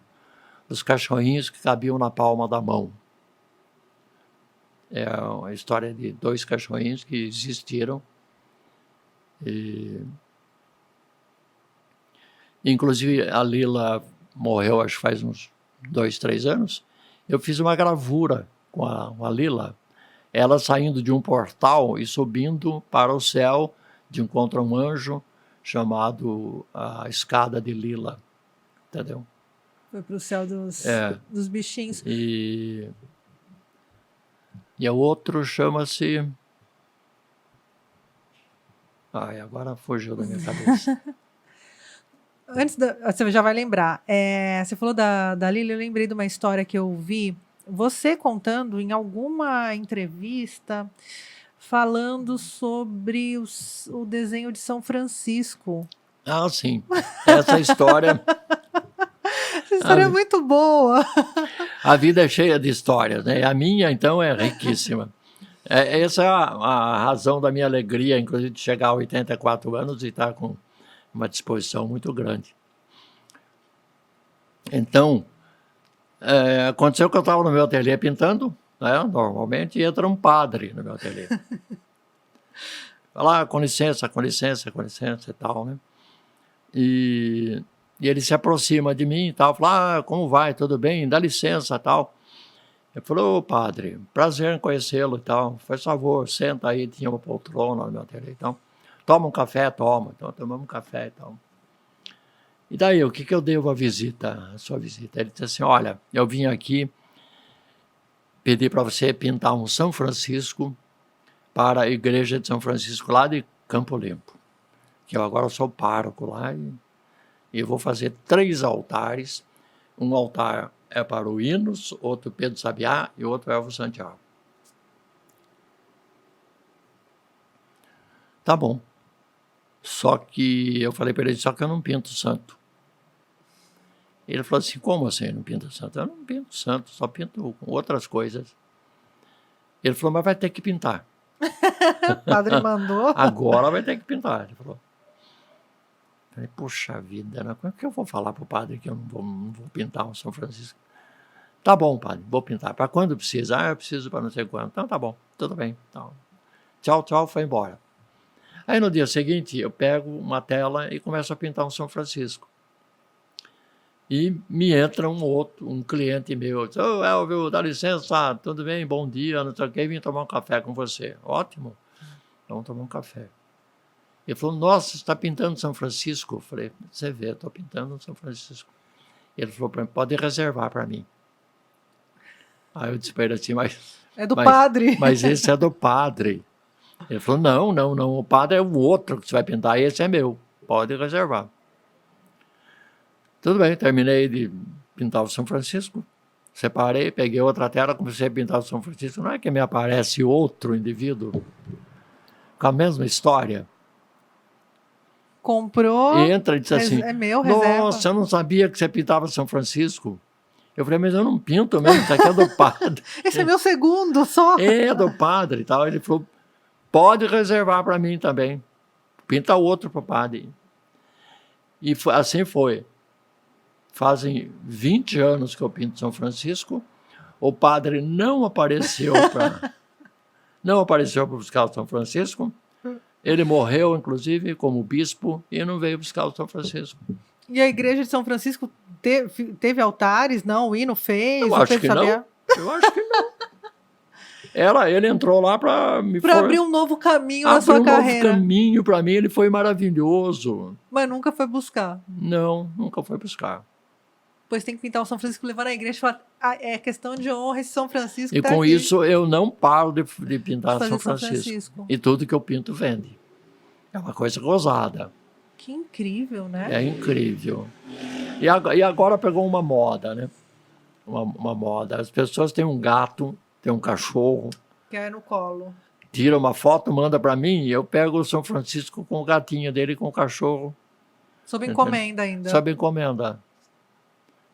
Os cachorrinhos que cabiam na palma da mão. É a história de 2 cachorrinhos que existiram. Inclusive, a Lila morreu, acho que faz uns 2, 3 anos. Eu fiz uma gravura com a Lila, ela saindo de um portal e subindo para o céu, de encontro a um anjo chamado a Escada de Lila. Entendeu? Foi para o céu dos bichinhos. E o outro chama-se... Ai, agora fugiu da minha cabeça. Você já vai lembrar. Você falou da Lila, eu lembrei de uma história que eu vi, você contando em alguma entrevista, falando sobre o desenho de São Francisco. Ah, sim. Essa história... Essa história é muito boa. A vida é cheia de histórias, né? A minha, então, é riquíssima. Essa é a razão da minha alegria, inclusive, de chegar a 84 anos e estar com uma disposição muito grande. Então, aconteceu que eu estava no meu ateliê pintando, né? Normalmente, e entra um padre no meu ateliê. Fala, com licença e tal, né? E ele se aproxima de mim e tal, fala, como vai, tudo bem, dá licença e tal. Eu falei, ô padre, prazer em conhecê-lo e tal, faz favor, senta aí, tinha uma poltrona no meu ateliê, então, toma um café, toma, então tomamos um café e tal. E daí, o que eu devo a sua visita? Ele disse assim, olha, eu vim aqui pedir para você pintar um São Francisco para a igreja de São Francisco lá de Campo Limpo, que eu agora sou pároco lá e eu vou fazer 3 altares, um altar é para o Hinos, outro Pedro Sabiá e outro Elvo Santiago. Tá bom. Só que eu falei para ele, só que eu não pinto santo. Ele falou assim, como assim não pinta santo? Eu não pinto santo, só pinto outras coisas. Ele falou, mas vai ter que pintar. O padre mandou. Agora vai ter que pintar, ele falou. Eu falei, puxa vida, né? Como é que eu vou falar para o padre que eu não vou pintar um São Francisco? Tá bom, padre, vou pintar. Para quando precisa? Eu preciso para não sei quando. Então tá bom, tudo bem. Então, tchau, foi embora. Aí no dia seguinte eu pego uma tela e começo a pintar um São Francisco. E me entra um cliente meu, diz, ô Elvio, dá licença, tudo bem, bom dia, não sei o que, vim tomar um café com você. Ótimo, vamos tomar um café. Ele falou, nossa, você está pintando São Francisco? Eu falei, você vê, estou pintando São Francisco. Ele falou para mim, pode reservar para mim. Aí eu disse para ele assim, é do padre. Mas esse é do padre. Ele falou, não, o padre é o outro que você vai pintar, esse é meu, pode reservar. Tudo bem, terminei de pintar o São Francisco, separei, peguei outra tela, comecei a pintar o São Francisco. Não é que me aparece outro indivíduo com a mesma história. Comprou, entra e diz assim, é meu, reserva. Nossa, eu não sabia que você pintava São Francisco. Eu falei, mas eu não pinto mesmo, isso aqui é do padre. Esse é meu segundo só. É do padre e tal. Ele falou, pode reservar para mim também. Pinta outro para o padre. E assim foi. Fazem 20 anos que eu pinto São Francisco. O padre não apareceu para buscar o São Francisco. Ele morreu, inclusive, como bispo, e não veio buscar o São Francisco. E a igreja de São Francisco teve altares? Não, o hino fez? Eu o acho Pedro que Xavier? não. Eu acho que não. Ele entrou lá para me Para abrir um novo caminho na abrir sua um novo carreira. caminho para mim. Ele foi maravilhoso. Mas nunca foi buscar. Não, nunca foi buscar. Pois tem que pintar o São Francisco, levar na igreja e falar, é questão de honra esse São Francisco E tá com aqui. isso eu não paro de pintar Fazer São São Francisco. Francisco. E tudo que eu pinto vende. É uma coisa gozada. Que incrível, né? É incrível. E agora pegou uma moda, né? Uma moda. As pessoas têm um gato, têm um cachorro, Que é no colo. tira uma foto, manda para mim, e eu pego o São Francisco com o gatinho dele, com o cachorro. Sob encomenda ainda. Sob encomenda.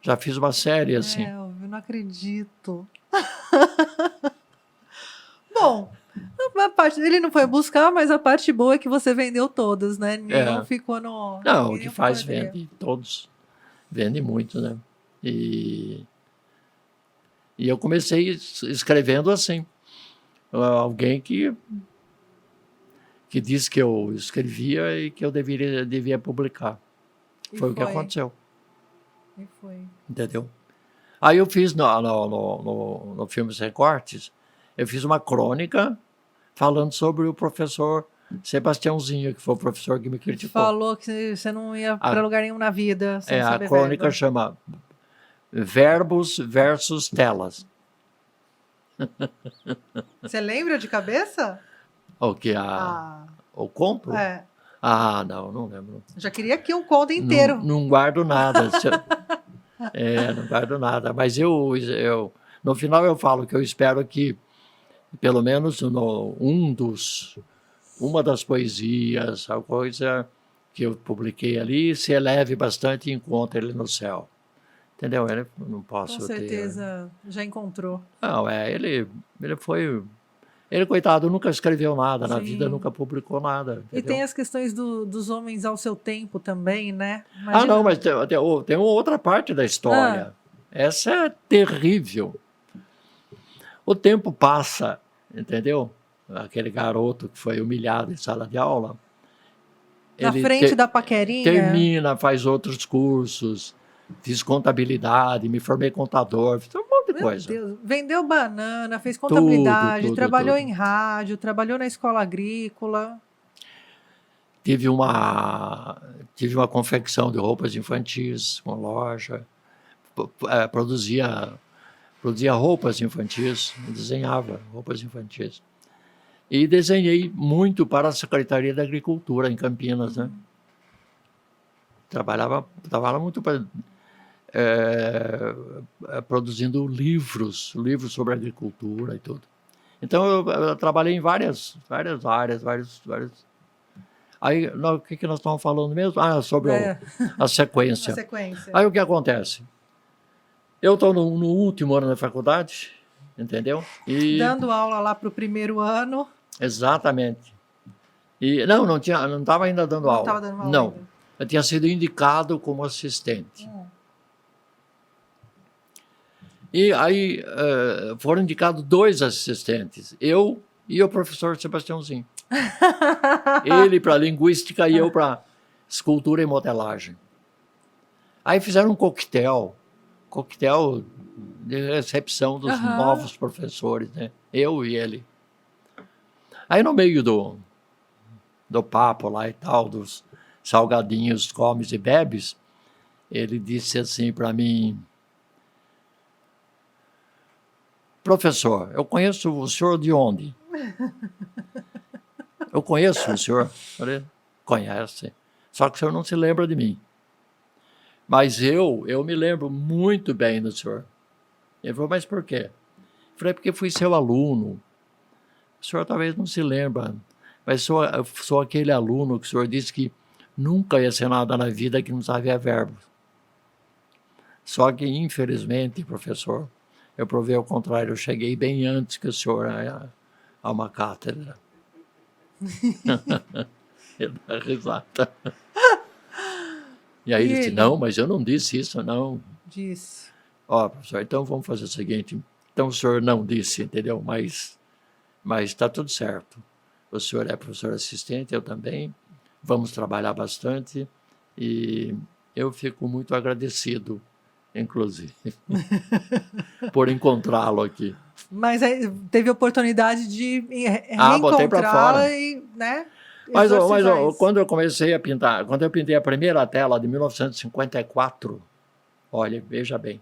Já fiz uma série assim. Eu não acredito. Bom, a parte ele não foi buscar, mas a parte boa é que você vendeu todas, né? Nenhum ficou no... Não, o nenhum que faz ficou na vende. Todos vendem muito, né? E eu comecei escrevendo assim. Alguém que disse que eu escrevia e que eu devia publicar. Foi o que aconteceu. E foi. Entendeu? Aí eu fiz no Filmes Recortes, eu fiz uma crônica falando sobre o professor Sebastiãozinho, que foi o professor que me criticou. Falou que você não ia para lugar nenhum na vida sem saber a crônica verba. chama Verbos versus Telas. Você lembra de cabeça? O que? O conto? Não lembro. Já queria aqui um conto inteiro. Não guardo nada. Não guardo nada. Mas no final eu falo que eu espero que, pelo menos uma das poesias, a coisa que eu publiquei ali, se eleve bastante e encontre ele no céu. Entendeu? Ele não posso Com certeza já encontrou. Não, ele foi... Ele, coitado, nunca escreveu nada na vida, nunca publicou nada. Entendeu? E tem as questões dos homens ao seu tempo também, né? Imagina... não, mas tem outra parte da história. Essa é terrível. O tempo passa, entendeu? Aquele garoto que foi humilhado em sala de aula. Na frente da paquerinha. Termina, faz outros cursos, fiz contabilidade, me formei contador, fiz um monte de coisa. Meu Deus. Vendeu banana, fez contabilidade, trabalhou em rádio, trabalhou na escola agrícola. Tive uma confecção de roupas infantis com loja, produzia roupas infantis, desenhava roupas infantis. E desenhei muito para a Secretaria da Agricultura em Campinas, né? Trabalhava muito produzindo livros sobre agricultura e tudo. Então eu trabalhei em várias áreas, vários. Aí o que nós estamos falando mesmo? Sobre a sequência. A sequência. Aí o que acontece? Eu estou no último ano da faculdade, entendeu? Dando aula lá para o primeiro ano. Exatamente. E não estava ainda dando aula. Não estava dando aula. Não. Ainda. Eu tinha sido indicado como assistente. E aí foram indicados 2 assistentes, eu e o professor Sebastiãozinho. Ele para linguística e eu para escultura e modelagem. Aí fizeram um coquetel de recepção dos novos professores, né? Eu e ele. Aí no meio do papo lá e tal, dos salgadinhos, comes e bebes, ele disse assim para mim: professor, eu conheço o senhor de onde? Eu conheço o senhor. Falei, conhece. Só que o senhor não se lembra de mim. Mas eu me lembro muito bem do senhor. Ele falou, mas por quê? Eu falei, porque fui seu aluno. O senhor talvez não se lembra, mas sou aquele aluno que o senhor disse que nunca ia ser nada na vida que não sabia verbos. Só que, infelizmente, professor, eu provei ao contrário, eu cheguei bem antes que o senhor a uma cátedra. Ele dá risada. E aí ele disse, não, mas eu não disse isso, não. Disse. Professor, então vamos fazer o seguinte, então o senhor não disse, entendeu? Mas está tudo certo. O senhor é professor assistente, eu também, vamos trabalhar bastante e eu fico muito agradecido inclusive, por encontrá-lo aqui. Mas aí teve oportunidade de Botei para fora. reencontrá-la e, né? Mas exorcizar isso. quando eu comecei a pintar, quando eu pintei a primeira tela de 1954, olha, veja bem,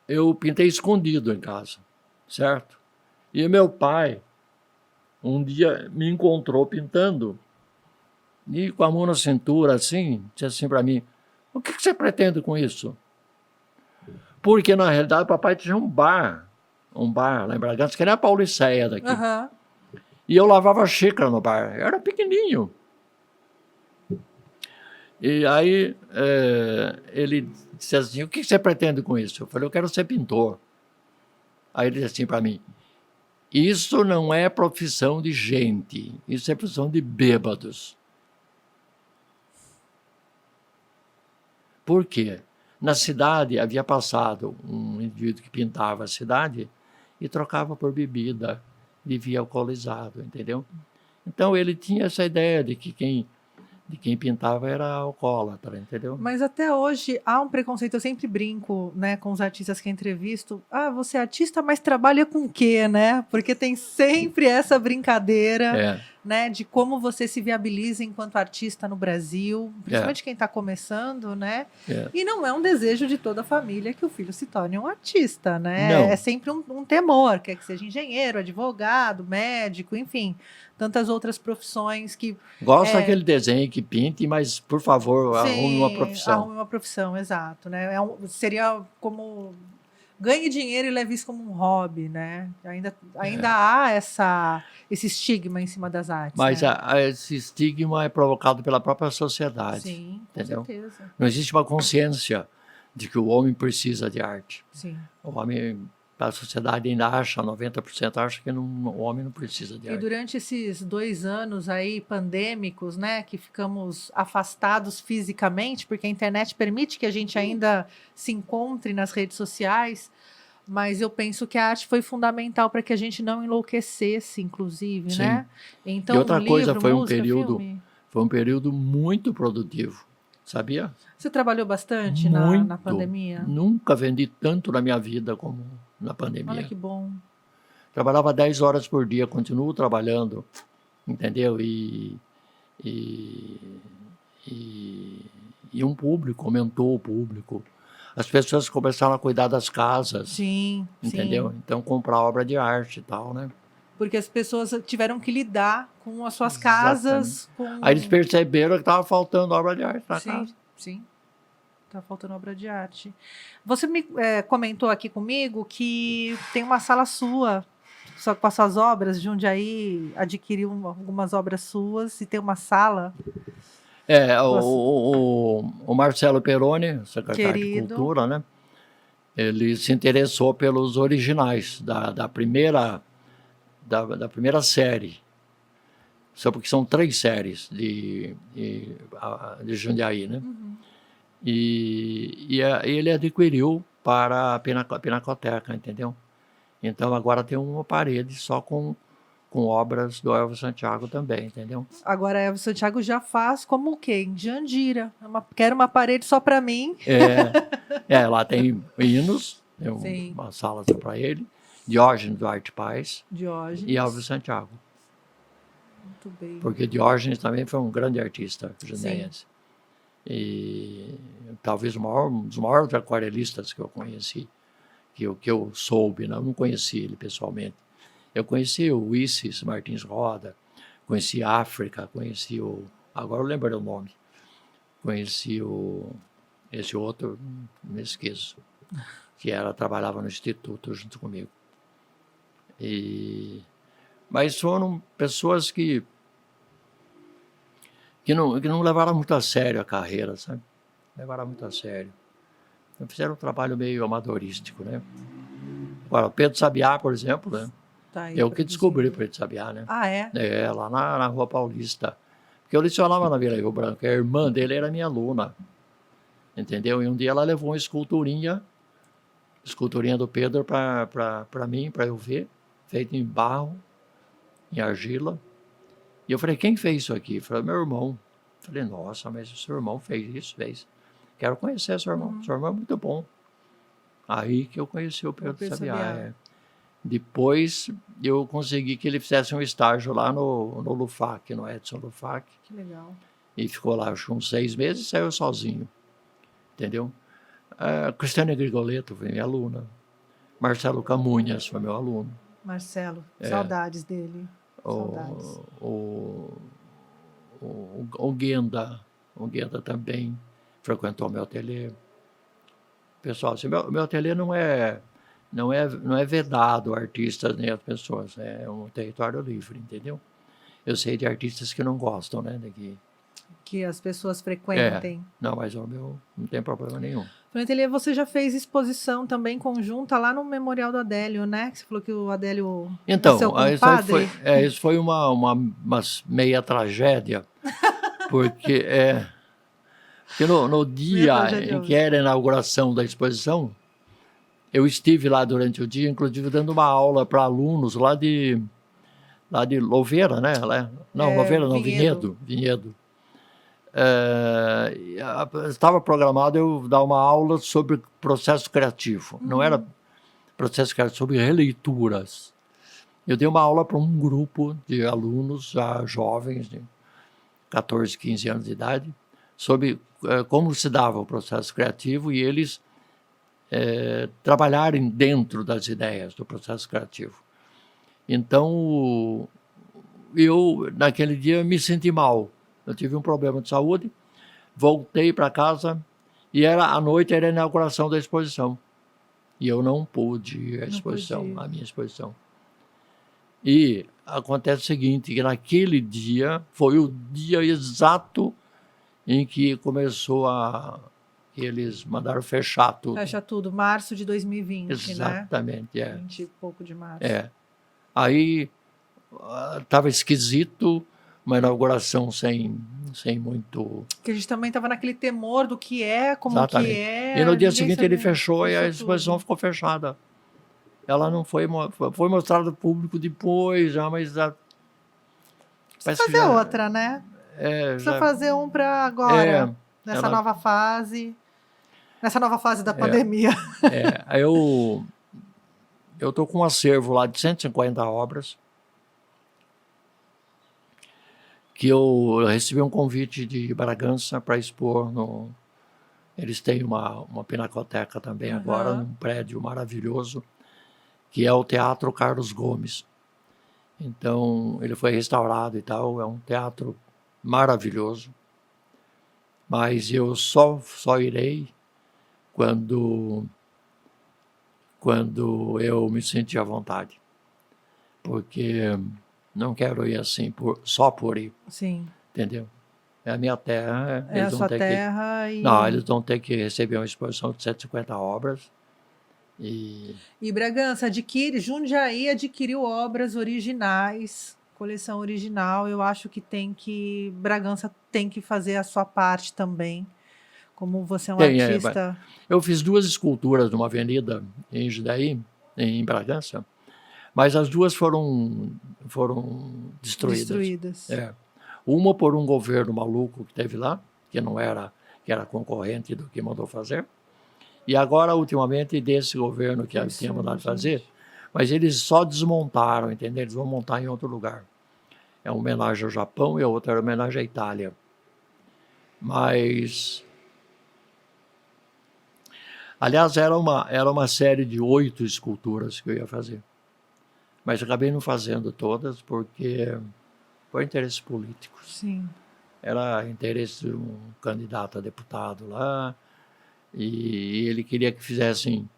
eu pintei escondido em casa, certo? E meu pai, um dia, me encontrou pintando, e com a mão na cintura, assim, disse assim para mim, o que você pretende com isso? Porque, na realidade, o papai tinha um bar lá em Bragança, que nem a Pauliceia daqui. Aham. E eu lavava xícara no bar, eu era pequenininho. E aí ele disse assim, o que você pretende com isso? Eu falei, eu quero ser pintor. Aí ele disse assim para mim, isso não é profissão de gente, isso é profissão de bêbados. Por quê? Na cidade havia passado um indivíduo que pintava a cidade e trocava por bebida, vivia alcoolizado, entendeu? Então ele tinha essa ideia de que quem pintava era alcoólatra, entendeu? Mas até hoje há um preconceito, eu sempre brinco, né, com os artistas que eu entrevisto. Você é artista, mas trabalha com o quê, né? Porque tem sempre essa brincadeira, né, de como você se viabiliza enquanto artista no Brasil, principalmente quem está começando, né? E não é um desejo de toda a família que o filho se torne um artista, né? Não. É sempre um temor, quer que seja engenheiro, advogado, médico, enfim, tantas outras profissões que... Gosta daquele desenho que pinte, mas, por favor, arrume uma profissão. Arrume uma profissão, exato, né? Seria como... Ganhe dinheiro e leve isso como um hobby, né? Ainda há esse estigma em cima das artes. Mas né? esse estigma é provocado pela própria sociedade. Sim, entendeu? Com certeza. Não existe uma consciência de que o homem precisa de arte. Sim. O homem, a sociedade ainda acha, 90% acha que o homem não precisa de arte. E durante esses 2 anos aí pandêmicos, né, que ficamos afastados fisicamente, porque a internet permite que a gente ainda se encontre nas redes sociais, mas eu penso que a arte foi fundamental para que a gente não enlouquecesse, inclusive, Sim. né? Então, e outra coisa, foi música, um período muito produtivo, sabia? Você trabalhou bastante na pandemia? Nunca vendi tanto na minha vida como na pandemia. Olha que bom. Trabalhava 10 horas por dia, continuo trabalhando, entendeu? E um público, aumentou o público. As pessoas começaram a cuidar das casas. Sim, entendeu? Sim. Então, comprar obra de arte e tal, né? Porque as pessoas tiveram que lidar com as suas casas. Aí eles perceberam que estava faltando obra de arte na casa. Sim, está faltando obra de arte. Você me comentou aqui comigo que tem uma sala sua, só com as suas obras, Jundiaí adquiriu algumas obras suas e tem uma sala. O Marcelo Peroni, secretário de Cultura, né? Ele se interessou pelos originais da primeira série. Só porque são 3 séries de Jundiaí, né? Uhum. E ele adquiriu para a Pinacoteca, entendeu? Então agora tem uma parede só com obras do Elvis Santiago também, entendeu? Agora Elvis Santiago já faz como o quê? Em Jandira. Quero uma parede só para mim. Lá tem hinos, tem uma sala só para ele, Diógenes Duarte Paz e Elvis Santiago. Muito bem. Porque Diógenes também foi um grande artista jandaiense. E talvez um dos maiores aquarelistas que eu conheci, que eu soube, não conheci ele pessoalmente. Eu conheci o Ulisses Martins Roda, conheci a África, conheci agora eu lembro o nome, conheci esse outro, me esqueço, que trabalhava no Instituto junto comigo. Mas foram pessoas que não levaram muito a sério a carreira, sabe? Levaram muito a sério. Então, fizeram um trabalho meio amadorístico, né? Agora, Pedro Sabiá, por exemplo, né? Eu que descobri o Pedro Sabiá, né? Ah, é? Lá na Rua Paulista. Porque eu lecionava na Vila Rio Branco. A irmã dele era minha aluna. Entendeu? E um dia ela levou uma esculturinha do Pedro para mim, para eu ver, feita em barro, em argila. E eu falei, quem fez isso aqui? Eu falei, meu irmão. Eu falei, nossa, mas o seu irmão fez isso, fez. quero conhecer seu irmão. Seu irmão é muito bom. Aí que eu conheci o Pedro Sabiá. Depois eu consegui que ele fizesse um estágio lá no Lufac, no Edson Lufac. Que legal. E ficou lá, acho, uns 6 meses e saiu sozinho. Entendeu? Cristiane Grigoletto foi minha aluna. Marcelo Camunhas foi meu aluno. Marcelo, saudades dele. Saudades. O Guenda também frequentou meu ateliê. Pessoal, assim, meu ateliê não é vedado a artistas nem as pessoas, é um território livre, entendeu? Eu sei de artistas que não gostam, né? Que as pessoas frequentem. Não, mas o meu não tem problema nenhum. No ateliê você já fez exposição também conjunta lá no Memorial do Adélio, né? Que você falou que o Adélio então, é seu compadre. Isso foi uma meia tragédia, porque no dia em que era a inauguração da exposição, eu estive lá durante o dia, inclusive dando uma aula para alunos lá de Louveira, né? Louveira não, Vinhedo. Estava programado eu dar uma aula sobre processo criativo. Não era processo criativo, sobre releituras. Eu dei uma aula para um grupo de alunos já jovens, de 14, 15 anos de idade, sobre como se dava o processo criativo e eles trabalharem dentro das ideias do processo criativo. Então, eu, naquele dia, me senti mal. Eu tive um problema de saúde, voltei para casa e à noite era a inauguração da exposição. E eu não pude ir à minha exposição. E acontece o seguinte, que naquele dia, foi o dia exato em que que eles mandaram fechar tudo. Fecha tudo, março de 2020, Exatamente, né? 20 e pouco de março. Aí estava esquisito, uma inauguração sem muito... Porque a gente também estava naquele temor do que é, como Exatamente. que é. E no dia seguinte ele fechou e a exposição ficou fechada. Ela não foi mostrada ao público depois, já, mas... Precisa fazer outra, né? Precisa fazer um para agora, nessa nova fase da pandemia. Eu estou com um acervo lá de 150 obras, que eu recebi um convite de Bragança para expor eles têm uma pinacoteca também agora, num prédio maravilhoso, que é o Teatro Carlos Gomes. Então, ele foi restaurado e tal, é um teatro maravilhoso, mas eu só irei quando eu me sentir à vontade, porque não quero ir assim só por ir. Sim. Entendeu? É a minha terra. É a sua terra Não, eles vão ter que receber uma exposição de 150 obras. E Bragança, Jundiaí adquiriu obras originais, coleção original. Eu acho que Bragança tem que fazer a sua parte também. Como você é um artista... Eu fiz 2 esculturas numa avenida em Jundiaí, em Bragança, mas as 2 foram destruídas. Uma por um governo maluco que teve lá, que era concorrente do que mandou fazer, e agora, ultimamente, desse governo que tinha mandado fazer, mas eles só desmontaram, entendeu? Eles vão montar em outro lugar. É uma homenagem ao Japão e a outra é uma homenagem à Itália. Mas... Aliás, era uma série de 8 esculturas que eu ia fazer. Mas acabei não fazendo todas, porque foi interesses políticos. Sim. Era interesse de um candidato a deputado lá, e ele queria que fizessem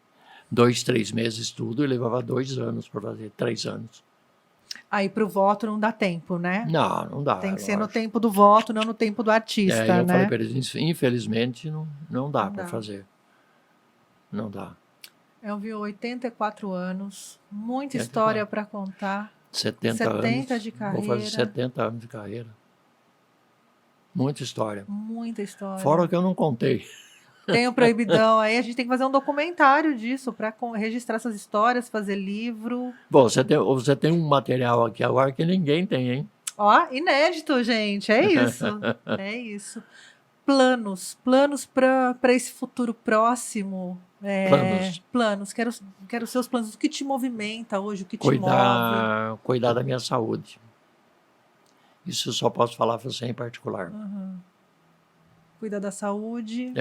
2, 3 meses tudo, e levava 2 anos para fazer, 3 anos. Aí para o voto não dá tempo, né? Não dá. Tem que ser no tempo do voto, não no tempo do artista, eu né? falei para eles, infelizmente, não dá para fazer. Não dá. Eu vi 84 anos, muita história para contar. 70 anos de carreira. Vou fazer 70 anos de carreira. Muita história. Muita história. Fora o que eu não contei. Tem o Proibidão aí, a gente tem que fazer um documentário disso para registrar essas histórias, fazer livro. Bom, você tem um material aqui agora que ninguém tem, hein? Ó, inédito, gente, é isso. É isso. planos para esse futuro próximo. Planos. Quero seus planos. O que te movimenta hoje? O que te move? Cuidar da minha saúde. Isso eu só posso falar para você em particular. Cuidar da saúde.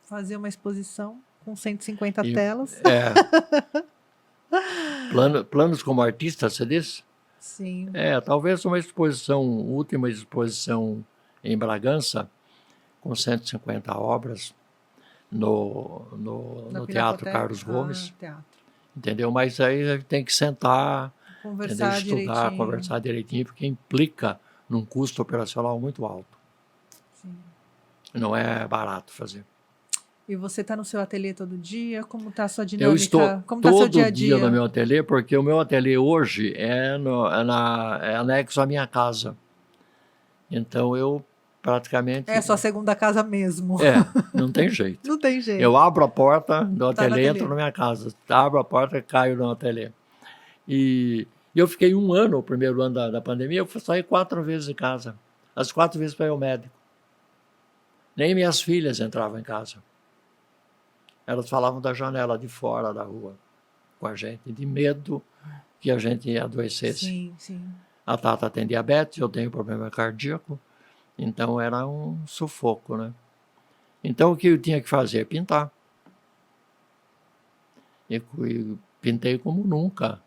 Fazer uma exposição com 150 telas. Planos como artista, você disse? Sim. Talvez uma última exposição em Bragança, com 150 obras, no Teatro Carlos Gomes. Entendeu? Mas aí a gente tem que sentar, conversar estudar, direitinho. conversar direitinho, porque implica num custo operacional muito alto. Sim. Não é barato fazer. E você está no seu ateliê todo dia? Como está a sua dinâmica? Eu estou Como tá seu dia a dia no meu ateliê, porque o meu ateliê hoje é anexo à minha casa. Então eu praticamente... É sua segunda casa mesmo. Não tem jeito. Não tem jeito. Eu abro a porta do ateliê, entro na minha casa. Abro a porta e caio no ateliê. E eu fiquei 1 ano, o primeiro ano da pandemia, eu saí 4 vezes de casa. As 4 vezes para ir ao médico. Nem minhas filhas entravam em casa. Elas falavam da janela de fora da rua com a gente, de medo que a gente adoecesse. Sim, sim. A Tata tem diabetes, eu tenho problema cardíaco, então era um sufoco, né? Então o que eu tinha que fazer? Pintar. E pintei como nunca.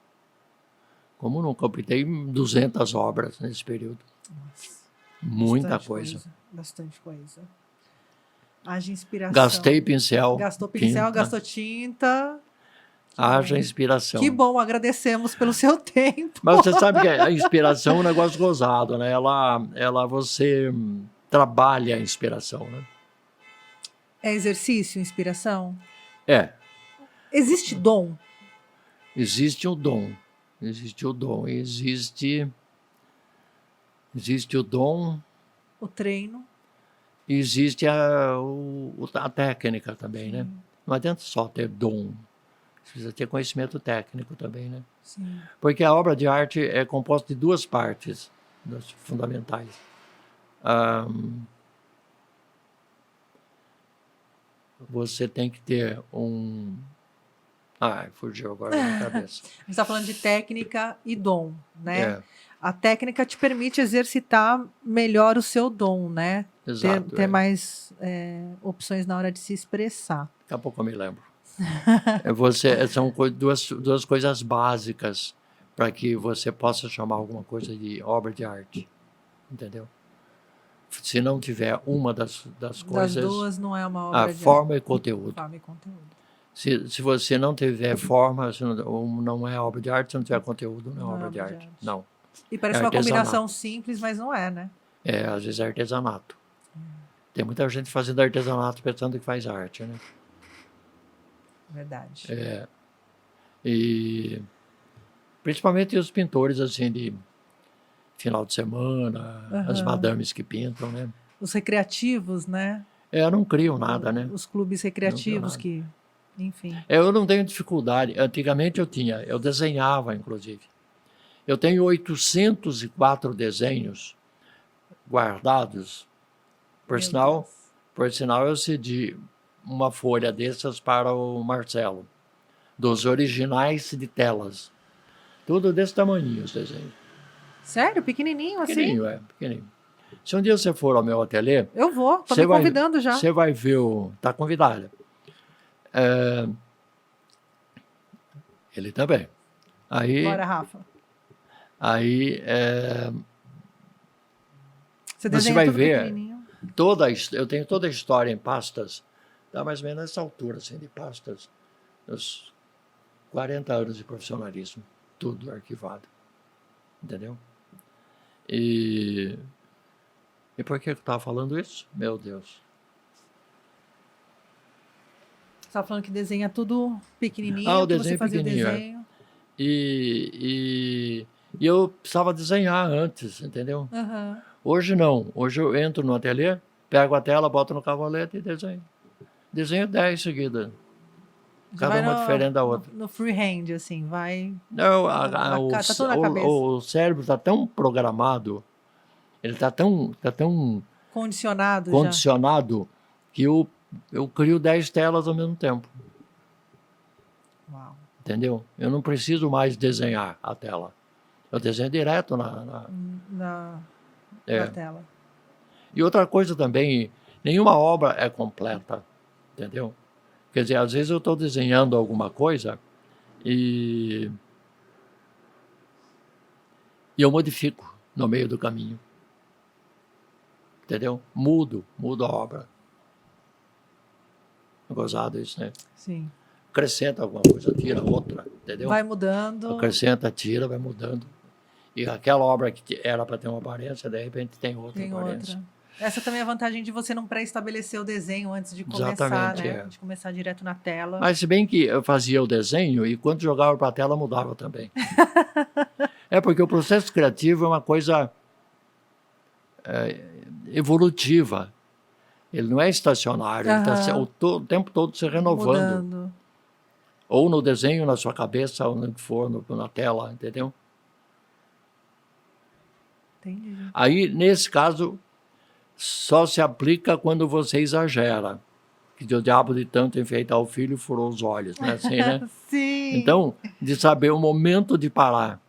Como nunca. Eu pintei 200 obras nesse período. Nossa, muita coisa. Bastante coisa. Haja inspiração. Gastei pincel. Gastou pincel, gastou tinta. Haja inspiração. Que bom, agradecemos pelo seu tempo. Mas você sabe que a inspiração é um negócio gozado, né? Você trabalha a inspiração, né? É exercício, inspiração? Existe dom? Existe o dom. Existe o dom. O treino. Existe a técnica também, né? Não adianta só ter dom. Precisa ter conhecimento técnico também, né? Sim. Porque a obra de arte é composta de 2 partes fundamentais. Você tem que ter fugiu agora da minha cabeça. A gente está falando de técnica e dom, né? A técnica te permite exercitar melhor o seu dom, né? Exato. Ter mais opções na hora de se expressar. Daqui a pouco eu me lembro. São 2 coisas básicas para que você possa chamar alguma coisa de obra de arte. Entendeu? Se não tiver uma das coisas... Das 2 não é uma obra de forma arte. E conteúdo. Forma e conteúdo. Se você não tiver forma, não é obra de arte. Se não tiver conteúdo, não é obra de arte. Não. E parece uma combinação simples, mas não é, né? Às vezes é artesanato. Tem muita gente fazendo artesanato pensando que faz arte, né? Verdade. E principalmente os pintores assim de final de semana, as madames que pintam, né? Os recreativos, né? Não criam nada, né? Os clubes recreativos que, enfim. Eu não tenho dificuldade. Antigamente eu desenhava, inclusive. Eu tenho 804 desenhos guardados. Por sinal, eu cedi uma folha dessas para o Marcelo, dos originais de telas. Tudo desse tamanho os desenhos. Sério? Pequenininho assim? Pequenininho. Se um dia você for ao meu ateliê... Eu vou, estou me convidando já. Você vai ver Está convidada. Ele também. Bora, Rafa. Aí... Você vai ver... Eu tenho toda a história em pastas. Dá mais ou menos nessa altura, assim, de pastas. Uns 40 anos de profissionalismo. Tudo arquivado. Entendeu? E por que eu estava falando isso? Meu Deus. Você estava falando que desenha tudo pequenininho, o desenho você fazia pequenininho, o desenho. E eu precisava desenhar antes, entendeu? Hoje não. Hoje eu entro no ateliê, pego a tela, boto no cavalete e desenho. Desenho 10 seguidas. Cada uma diferente da outra. No freehand, assim, vai... Não, tá tudo na cabeça. o cérebro está tão programado, ele está tão Condicionado já. condicionado, que eu crio 10 telas ao mesmo tempo. Uau. Entendeu? Eu não preciso mais desenhar a tela. Eu desenho direto Na é. tela. E outra coisa também, nenhuma obra é completa, entendeu? Quer dizer, às vezes eu estou desenhando alguma coisa e eu modifico no meio do caminho. Entendeu? Mudo a obra. É gozado isso, né? Sim. Acrescenta alguma coisa, tira outra, entendeu? Vai mudando. Acrescenta, tira, vai mudando. E aquela obra que era para ter uma aparência, de repente tem outra aparência. Essa também é a vantagem de você não pré-estabelecer o desenho antes de começar, Exatamente, né? De começar direto na tela. Mas se bem que eu fazia o desenho e quando jogava para a tela mudava também. É porque o processo criativo é uma coisa evolutiva. Ele não é estacionário, ele está o tempo todo se renovando. Mudando. Ou no desenho, na sua cabeça, ou no que for, na tela, entendeu? Entendi. Aí, nesse caso, só se aplica quando você exagera. Que o diabo de tanto enfeitar o filho furou os olhos, né? Assim, né? Sim. Então, de saber o momento de parar.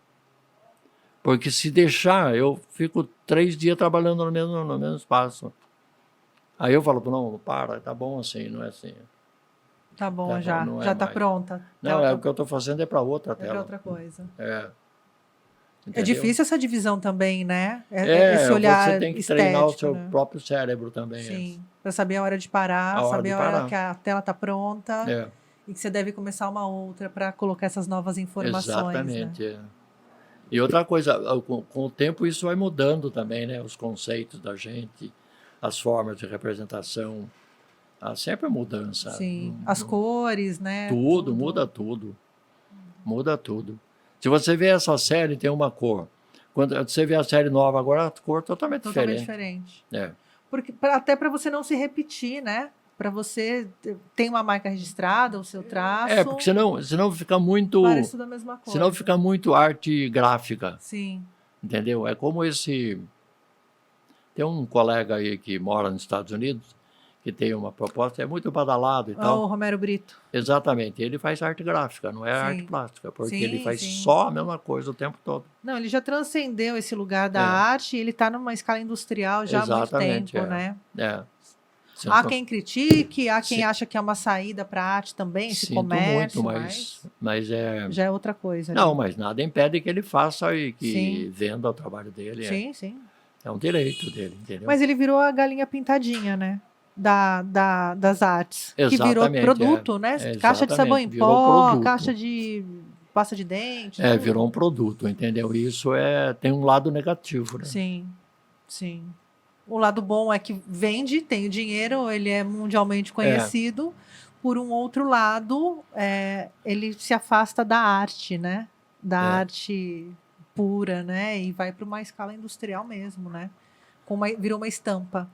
Porque se deixar, eu fico 3 dias trabalhando no mesmo espaço. Aí eu falo, não, para, tá bom assim, não é assim. Tá bom, Tá, já não é tá mais. pronta. Não, o que eu estou fazendo é para outra tela. É para outra coisa. É. É difícil essa divisão também, né? Esse olhar você tem que estético, treinar o seu né? próprio cérebro também. Sim, para saber a hora de parar, saber a hora que a tela está pronta e que você deve começar uma outra para colocar essas novas informações. Exatamente. Né? E outra coisa, com o tempo isso vai mudando também, né? Os conceitos da gente, as formas de representação, há sempre mudança. Sim, as cores, né? Tudo, muda tudo. Muda tudo. Se você vê essa série, tem uma cor. Quando você vê a série nova agora, a cor é totalmente diferente. É. Porque, até para você não se repetir, né? Para você ter uma marca registrada, o seu traço. É, porque senão fica muito... Parece tudo a mesma coisa. Senão fica muito arte gráfica. Sim. Entendeu? É como esse... Tem um colega aí que mora nos Estados Unidos, que tem uma proposta, é muito badalado e tal. O Romero Brito. Exatamente. Ele faz arte gráfica, não é arte plástica, porque ele faz só a mesma coisa o tempo todo. Não, ele já transcendeu esse lugar da arte e ele está numa escala industrial já há muito tempo, né? Há quem critique, há quem acha que é uma saída para a arte também, esse comércio, muito, mas já é outra coisa. Não, né? mas nada impede que ele faça e que venda o trabalho dele. Sim. É um direito dele, entendeu? Mas ele virou a galinha pintadinha, né? Das artes. Exatamente, que virou produto, né? Caixa de sabão em pó, caixa de pasta de dente. Virou um produto, entendeu? Isso tem um lado negativo, né? Sim. O lado bom é que vende, tem o dinheiro, ele é mundialmente conhecido. Por um outro lado, ele se afasta da arte, né? Da arte pura, né? E vai para uma escala industrial mesmo, né? Virou uma estampa.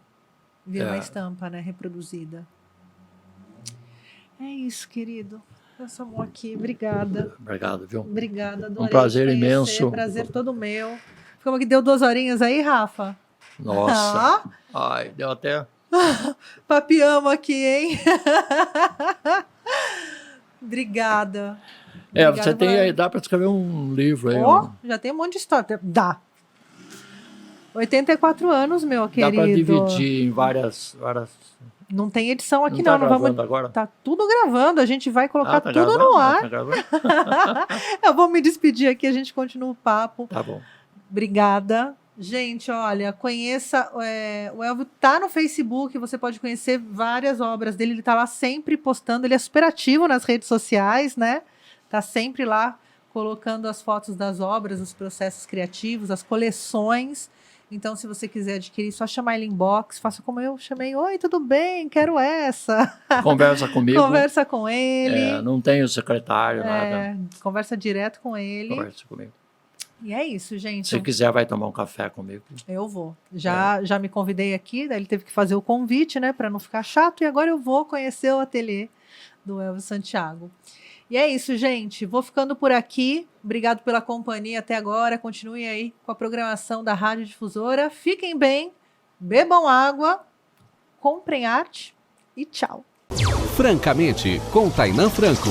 Virou uma estampa, né? Reproduzida. É isso, querido. Nossa, amor, aqui. Obrigada. Obrigado, viu? Obrigada, adorei. Um prazer imenso. Prazer todo meu. Ficamos aqui, deu 2 horinhas aí, Rafa? Nossa. Ai, deu até... Papiamos aqui, hein? Obrigada. Você tem aí, dá para escrever um livro aí. Já tem um monte de história. Dá. 84 anos, meu querido. Dá para dividir em várias... Não tem edição aqui, não. Não vamos agora? Tá tudo gravando. A gente vai colocar tudo no ar. Eu vou me despedir aqui, a gente continua o papo. Tá bom. Obrigada. Gente, olha, conheça... o Elvio tá no Facebook, você pode conhecer várias obras dele. Ele tá lá sempre postando. Ele é super ativo nas redes sociais, né? Tá sempre lá colocando as fotos das obras, os processos criativos, as coleções. Então, se você quiser adquirir, só chamar ele inbox, faça como eu chamei. Oi, tudo bem? Quero essa. Conversa comigo. Conversa com ele. Não tenho secretário, nada. Conversa direto com ele. Conversa comigo. E é isso, gente. Se quiser, vai tomar um café comigo. Eu vou. Já me convidei aqui, daí ele teve que fazer o convite, né, para não ficar chato. E agora eu vou conhecer o ateliê do Elvio Santiago. E é isso, gente. Vou ficando por aqui. Obrigado pela companhia até agora. Continuem aí com a programação da Rádio Difusora. Fiquem bem. bebam água, comprem arte e tchau. Francamente, com Tainan Franco.